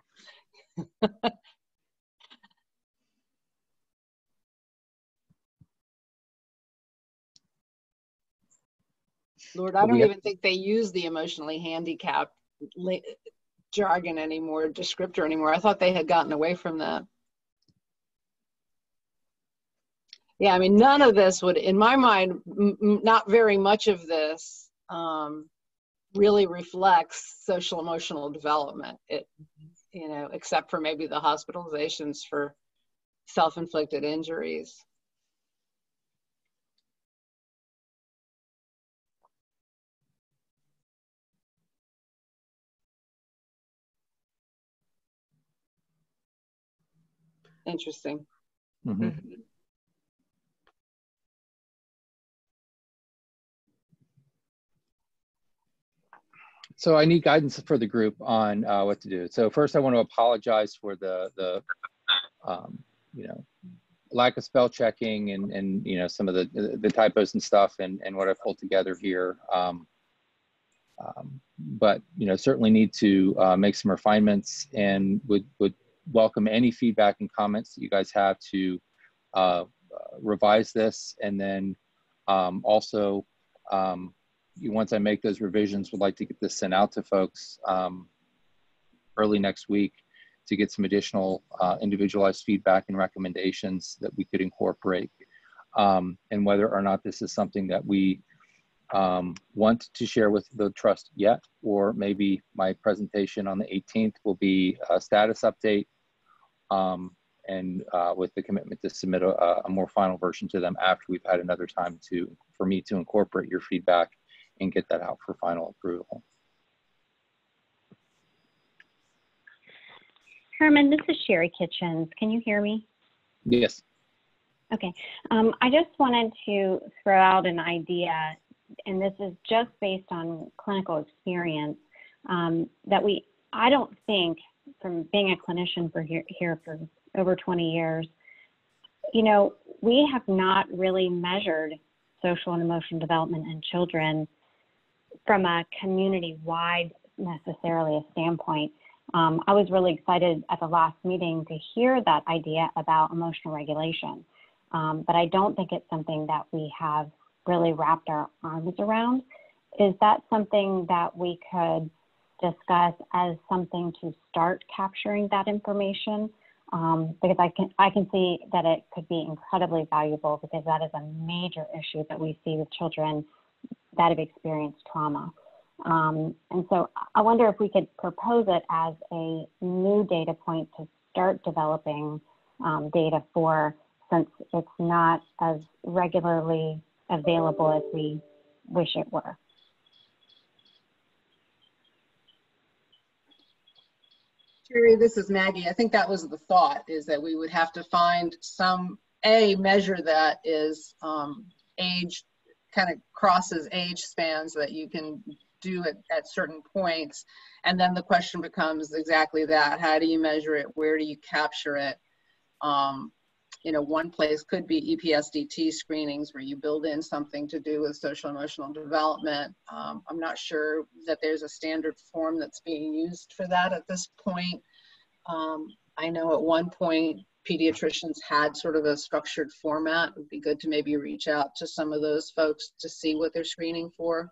A: Lord, I don't even think they use the emotionally handicapped jargon anymore, descriptor anymore. I thought they had gotten away from that. Yeah, I mean, none of this would, in my mind, not very much of this really reflects social emotional development. It, you know, except for maybe the hospitalizations for self-inflicted injuries. Interesting.
B: Mm-hmm. So I need guidance for the group on what to do. So first, I want to apologize for the you know, lack of spell checking and you know, some of the typos and stuff and what I pulled together here. But you know, certainly need to make some refinements and would welcome any feedback and comments that you guys have to revise this. And then also, once I make those revisions, would like to get this sent out to folks early next week to get some additional individualized feedback and recommendations that we could incorporate. And whether or not this is something that we want to share with the trust yet, or maybe my presentation on the 18th will be a status update and with the commitment to submit a more final version to them after we've had another time for me to incorporate your feedback and get that out for final approval.
I: Herman, this is Sherry Kitchens. Can you hear me?
B: Yes.
I: Okay. I just wanted to throw out an idea, and this is just based on clinical experience, that I don't think, from being a clinician here for over 20 years, you know, we have not really measured social and emotional development in children from a community-wide necessarily a standpoint. I was really excited at the last meeting to hear that idea about emotional regulation, but I don't think it's something that we have really wrapped our arms around. Is that something that we could discuss as something to start capturing that information? Because I can see that it could be incredibly valuable, because that is a major issue that we see with children that have experienced trauma. And so I wonder if we could propose it as a new data point to start developing data for, since it's not as regularly available as we wish it were.
A: Sherry, this is Maggie. I think that was the thought, is that we would have to find some measure that is age, kind of crosses age spans that you can do at certain points. And then the question becomes exactly that. How do you measure it? Where do you capture it? You know, one place could be EPSDT screenings, where you build in something to do with social emotional development. I'm not sure that there's a standard form that's being used for that at this point. I know at one point pediatricians had sort of a structured format. It would be good to maybe reach out to some of those folks to see what they're screening for.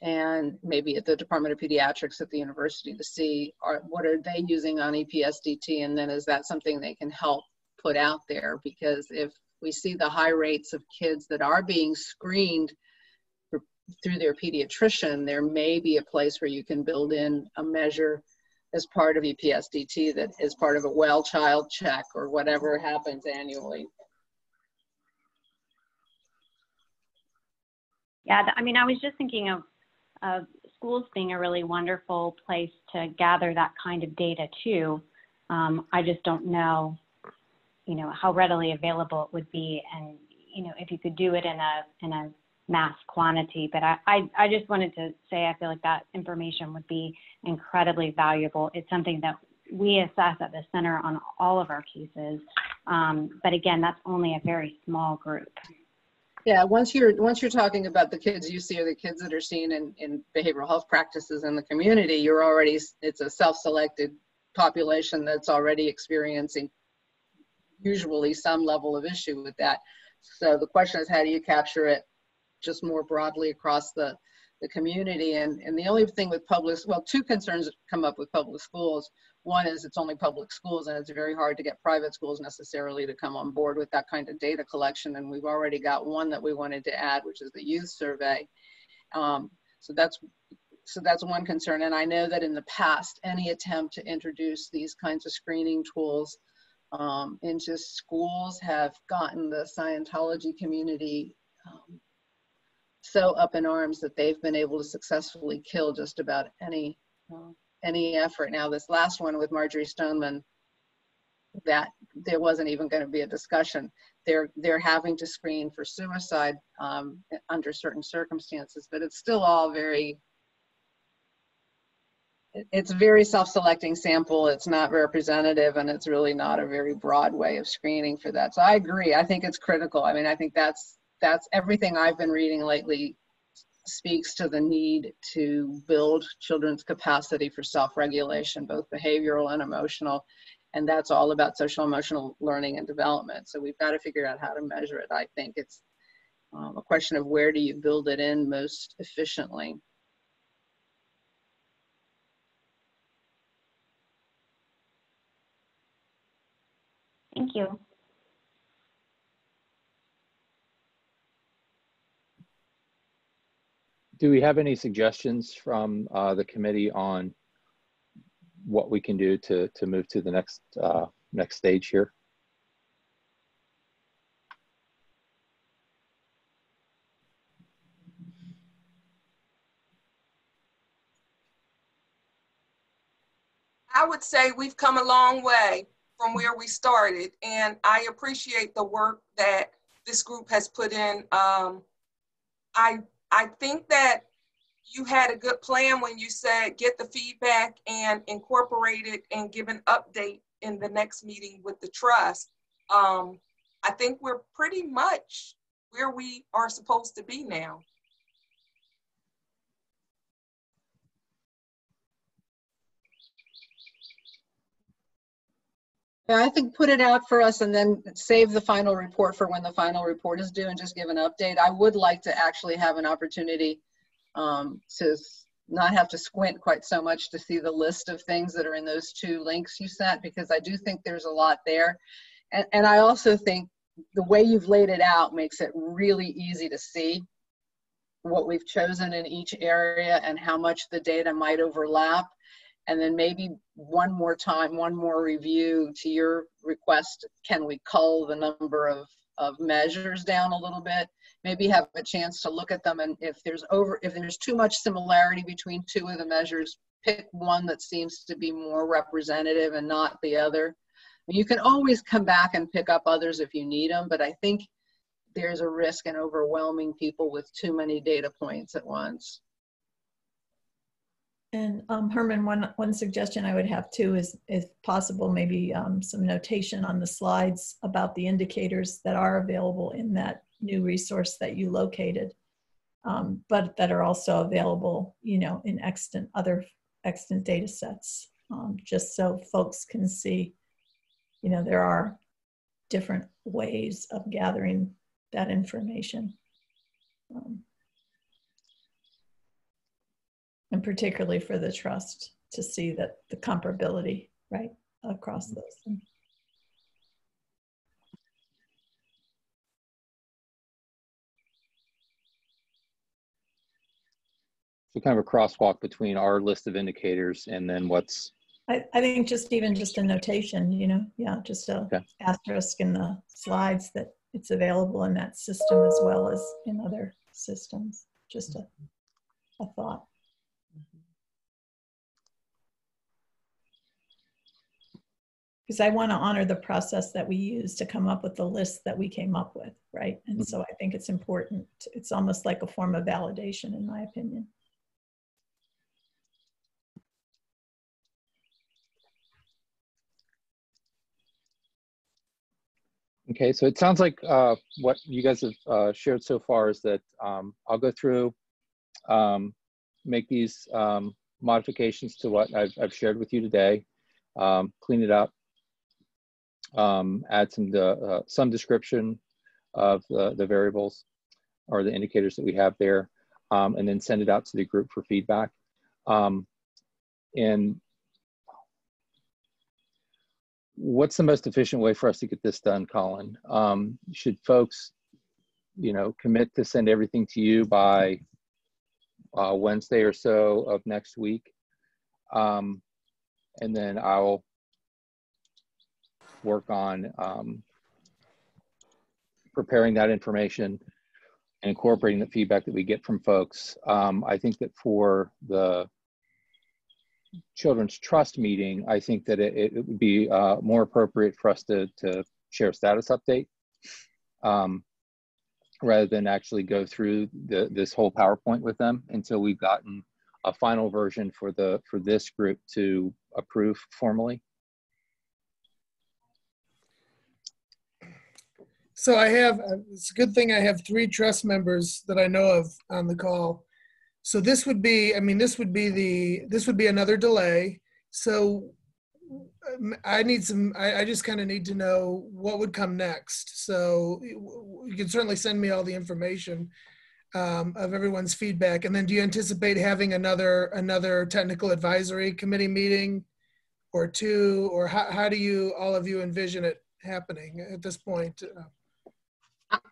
A: And maybe at the Department of Pediatrics at the university to see what are they using on EPSDT, and then is that something they can help put out there? Because if we see the high rates of kids that are being screened through their pediatrician, there may be a place where you can build in a measure as part of EPSDT that is part of a well child check or whatever happens annually.
I: Yeah, I mean, I was just thinking of schools being a really wonderful place to gather that kind of data too. I just don't know, how readily available it would be, and if you could do it in a mass quantity. But I just wanted to say I feel like that information would be incredibly valuable. It's something that we assess at the center on all of our cases, but again, that's only a very small group.
A: Yeah, once you're talking about the kids you see or the kids that are seen in behavioral health practices in the community, it's a self-selected population that's already experiencing usually some level of issue with that. So the question is, how do you capture it just more broadly across the community? And the only thing with two concerns come up with public schools. One is it's only public schools, and it's very hard to get private schools necessarily to come on board with that kind of data collection. And we've already got one that we wanted to add, which is the youth survey. So that's one concern. And I know that in the past, any attempt to introduce these kinds of screening tools into schools have gotten the Scientology community so up in arms that they've been able to successfully kill just about any effort. Now, this last one with Marjorie Stoneman, that there wasn't even going to be a discussion. They're having to screen for suicide under certain circumstances, but it's still all it's a very self-selecting sample. It's not representative, and it's really not a very broad way of screening for that. So I agree. I think it's critical. I mean, I think that's everything I've been reading lately speaks to the need to build children's capacity for self-regulation, both behavioral and emotional. And that's all about social emotional learning and development. So we've got to figure out how to measure it. I think it's a question of where do you build it in most efficiently.
I: Thank you.
B: Do we have any suggestions from the committee on what we can do to move to the next stage here?
F: I would say we've come a long way from where we started, and I appreciate the work that this group has put in. I think that you had a good plan when you said get the feedback and incorporate it and give an update in the next meeting with the trust. I think we're pretty much where we are supposed to be now.
A: Yeah, I think put it out for us and then save the final report for when the final report is due and just give an update. I would like to actually have an opportunity to not have to squint quite so much to see the list of things that are in those 2 links you sent, because I do think there's a lot there. And I also think the way you've laid it out makes it really easy to see what we've chosen in each area and how much the data might overlap. And then maybe one more review to your request, can we cull the number of measures down a little bit? Maybe have a chance to look at them, and if there's too much similarity between 2 of the measures, pick one that seems to be more representative and not the other. You can always come back and pick up others if you need them, but I think there's a risk in overwhelming people with too many data points at once.
J: And Herman, one suggestion I would have too is, if possible, maybe some notation on the slides about the indicators that are available in that new resource that you located, but that are also available, in other extant data sets, just so folks can see, there are different ways of gathering that information. And particularly for the trust to see that the comparability, right, across those things.
B: So kind of a crosswalk between our list of indicators and then what's...
J: I think just a notation, yeah, just a asterisk in the slides that it's available in that system as well as in other systems. Just a thought. because I want to honor the process that we used to come up with the list that we came up with, right? And so I think it's important. It's almost like a form of validation, in my opinion.
B: Okay, so it sounds like what you guys have shared so far is that I'll go through, make these modifications to what I've shared with you today, clean it up, add some description of the variables or the indicators that we have there, and then send it out to the group for feedback. And what's the most efficient way for us to get this done, Colin? Should folks, commit to send everything to you by Wednesday or so of next week? And then I'll work on preparing that information and incorporating the feedback that we get from folks. I think that for the Children's Trust meeting, I think that it would be more appropriate for us to share a status update rather than actually go through this whole PowerPoint with them until we've gotten a final version for this group to approve formally.
D: So I have, it's a good thing I have 3 trust members that I know of on the call. So this would be, this would be another delay. So I just kind of need to know what would come next. So you can certainly send me all the information of everyone's feedback. And then do you anticipate having another technical advisory committee meeting or 2, or how do all of you envision it happening at this point?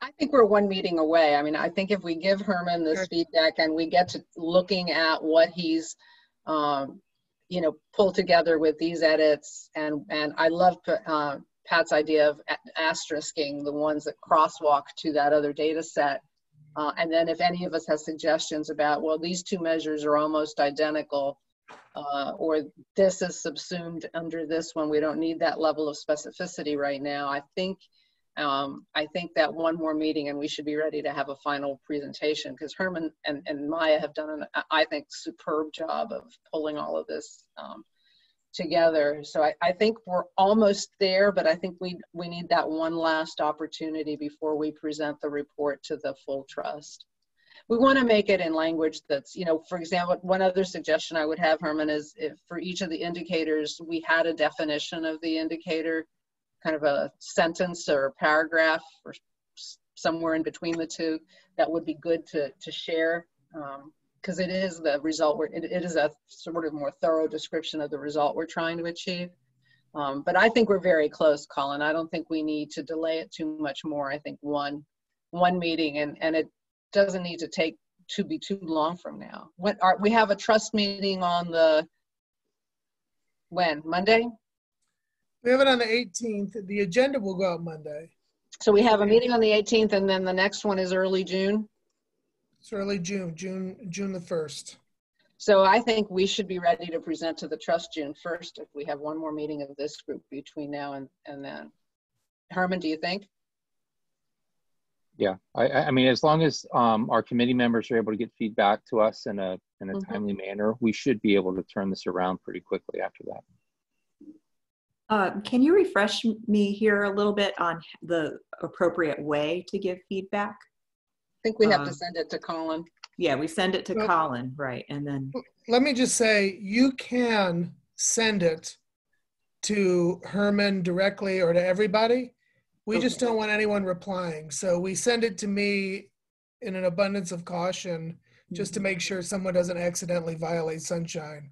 A: I think we're one meeting away. I think if we give Herman this feedback and we get to looking at what he's, pulled together with these edits, and I love Pat's idea of asterisking the ones that crosswalk to that other data set. And then if any of us has suggestions about, well, these 2 measures are almost identical, or this is subsumed under this one, we don't need that level of specificity right now. I think that one more meeting and we should be ready to have a final presentation, because Herman and Maya have done I think, superb job of pulling all of this together. So I think we're almost there, but I think we need that one last opportunity before we present the report to the full trust. We want to make it in language that's, for example, one other suggestion I would have, Herman, is if for each of the indicators, we had a definition of the indicator, kind of a sentence or a paragraph or somewhere in between the 2, that would be good to share, because it is the result, it is a sort of more thorough description of the result we're trying to achieve. But I think we're very close, Colin. I don't think we need to delay it too much more. I think one meeting, and it doesn't need to be too long from now. We have a trust meeting on when? Monday?
D: We have it on the 18th. The agenda will go out Monday.
A: So we have a meeting on the 18th, and then the next one is early June?
D: It's early June the 1st.
A: So I think we should be ready to present to the trust June 1st if we have one more meeting of this group between now and then. Herman, do you think?
B: Yeah, I mean, as long as our committee members are able to get feedback to us in a timely manner, we should be able to turn this around pretty quickly after that.
E: Can you refresh me here a little bit on the appropriate way to give feedback?
A: I think we have to send it to Colin.
E: Yeah, we send it to Colin, right? And then
D: let me just say, you can send it to Herman directly or to everybody. We just don't want anyone replying. So we send it to me in an abundance of caution, just to make sure someone doesn't accidentally violate sunshine.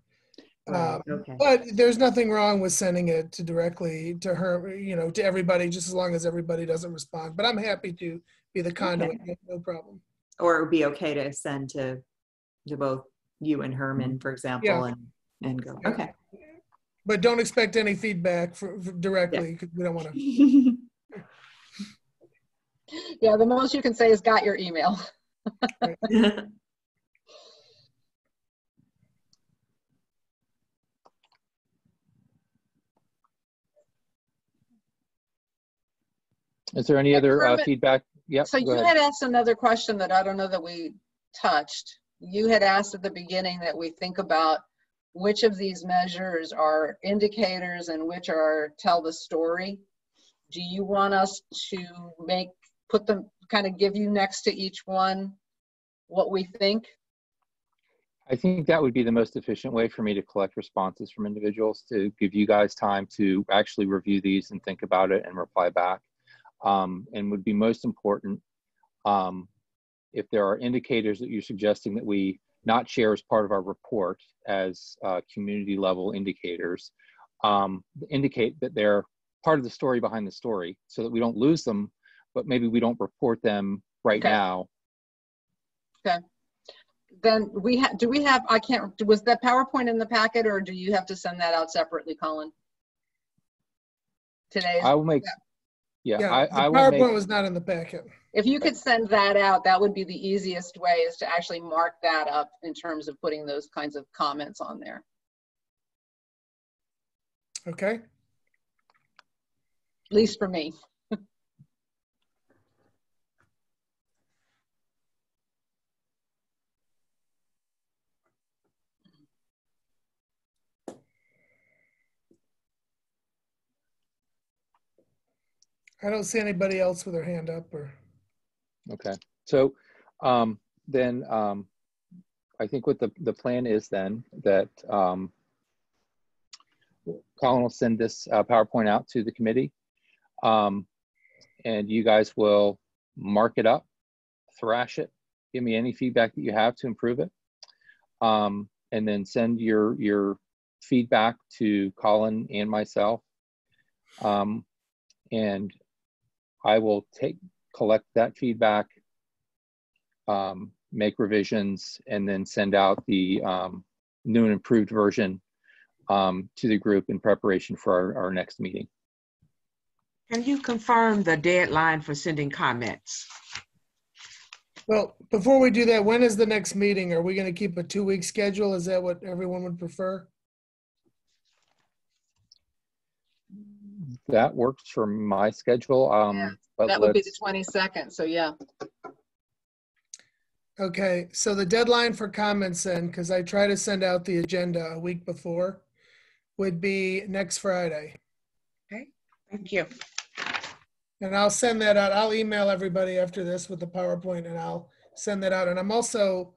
E: Okay.
D: But there's nothing wrong with sending it directly to her, to everybody, just as long as everybody doesn't respond. But I'm happy to be the conduit, no problem.
E: Or it would be okay to send to both you and Herman, for example, and go. Okay.
D: But don't expect any feedback directly, because we don't want to.
A: Yeah, the most you can say is got your email.
B: Is there any other feedback? Yep,
A: so you had asked another question that I don't know that we touched. You had asked at the beginning that we think about which of these measures are indicators and which are tell the story. Do you want us to put them, kind of give you next to each one what we think?
B: I think that would be the most efficient way for me to collect responses from individuals, to give you guys time to actually review these and think about it and reply back. And would be most important if there are indicators that you're suggesting that we not share as part of our report as community level indicators, indicate that they're part of the story behind the story so that we don't lose them, but maybe we don't report them right now.
A: Okay. Then do we have, was that PowerPoint in the packet, or do you have to send that out separately, Colin? Today?
B: I will make,
D: the PowerPoint was not in the packet.
A: If you could send that out, that would be the easiest way, is to actually mark that up in terms of putting those kinds of comments on there.
D: Okay.
A: At least for me.
D: I don't see anybody else with their hand up. Or
B: okay, so then I think what the plan is then that Colin will send this PowerPoint out to the committee, and you guys will mark it up, thrash it, give me any feedback that you have to improve it, and then send your feedback to Colin and myself, and I will collect that feedback, make revisions, and then send out the new and improved version to the group in preparation for our next meeting.
K: Can you confirm the deadline for sending comments?
D: Well, before we do that, when is the next meeting? Are we going to keep a 2-week schedule? Is that what everyone would prefer?
B: That works for my schedule.
A: Yeah,
B: but
A: that would be the 22nd, so yeah.
D: Okay, so the deadline for comments then, because I try to send out the agenda a week before, would be next Friday.
K: Okay, thank you.
D: And I'll send that out. I'll email everybody after this with the PowerPoint, and I'll send that out. And I'm also,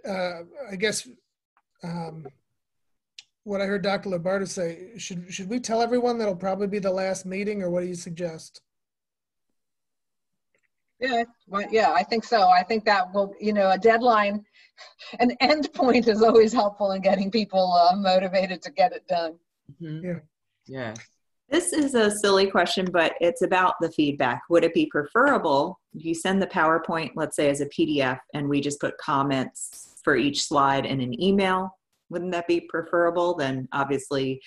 D: I guess, what I heard Dr. Labarta say, should we tell everyone that'll probably be the last meeting, or what do you suggest?
A: Yeah, well, yeah, I think so. I think that will, a deadline, an end point is always helpful in getting people motivated to get it done.
K: Mm-hmm.
D: Yeah.
K: Yeah.
E: This is a silly question, but it's about the feedback. Would it be preferable if you send the PowerPoint, let's say as a PDF, and we just put comments for each slide in an email? Wouldn't that be preferable than obviously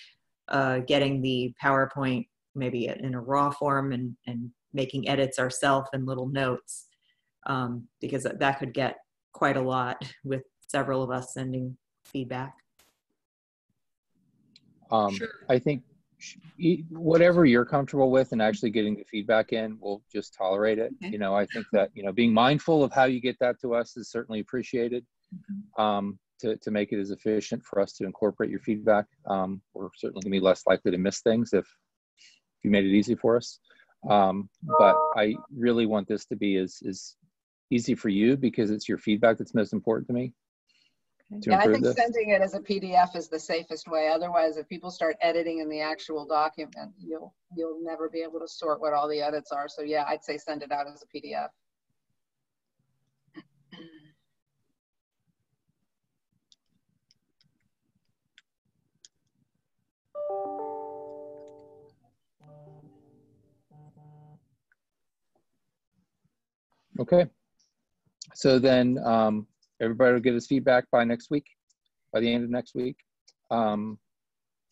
E: getting the PowerPoint maybe in a raw form and making edits ourselves and little notes, because that could get quite a lot with several of us sending feedback.
B: Sure. I think whatever you're comfortable with and actually getting the feedback in, we'll just tolerate it. Okay. I think that, being mindful of how you get that to us is certainly appreciated. Mm-hmm. To make it as efficient for us to incorporate your feedback. We're certainly gonna be less likely to miss things if you made it easy for us. But I really want this to be as easy for you, because it's your feedback that's most important to me.
A: Yeah, I think sending it as a PDF is the safest way. Otherwise, if people start editing in the actual document, you'll never be able to sort what all the edits are. So yeah, I'd say send it out as a PDF.
B: Okay, so then everybody will get his feedback by next week, by the end of next week, and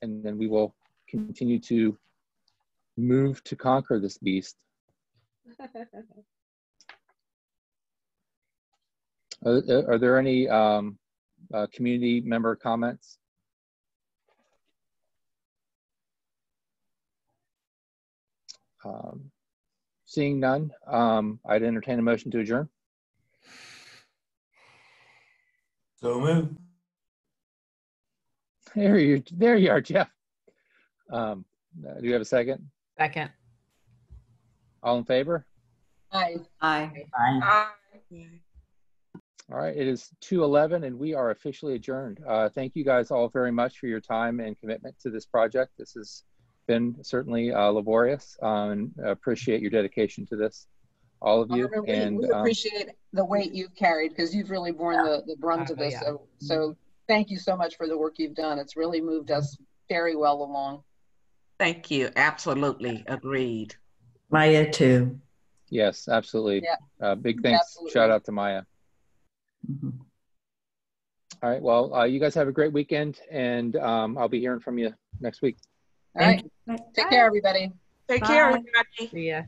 B: then we will continue to move to conquer this beast. Are there any community member comments? Seeing none, I'd entertain a motion to adjourn.
G: So moved.
B: There you are, Jeff. Do you have a second?
H: Second.
B: All in favor?
A: Aye.
E: Aye.
B: All right, it is 2:11 and we are officially adjourned. Thank you guys all very much for your time and commitment to this project. This has been certainly laborious, and appreciate your dedication to this, all of you.
A: We appreciate the weight you've carried, because you've really borne the brunt of this.
H: Yeah.
A: So thank you so much for the work you've done. It's really moved us very well along.
K: Thank you. Absolutely agreed.
E: Maya too.
B: Yes, absolutely.
A: Yeah.
B: Big thanks.
A: Absolutely.
B: Shout out to Maya.
E: Mhm.
B: All right, well, you guys have a great weekend, and I'll be hearing from you next week.
A: All right. Take care, everybody.
F: Take care,
E: Bye.
F: everybody.
H: See ya.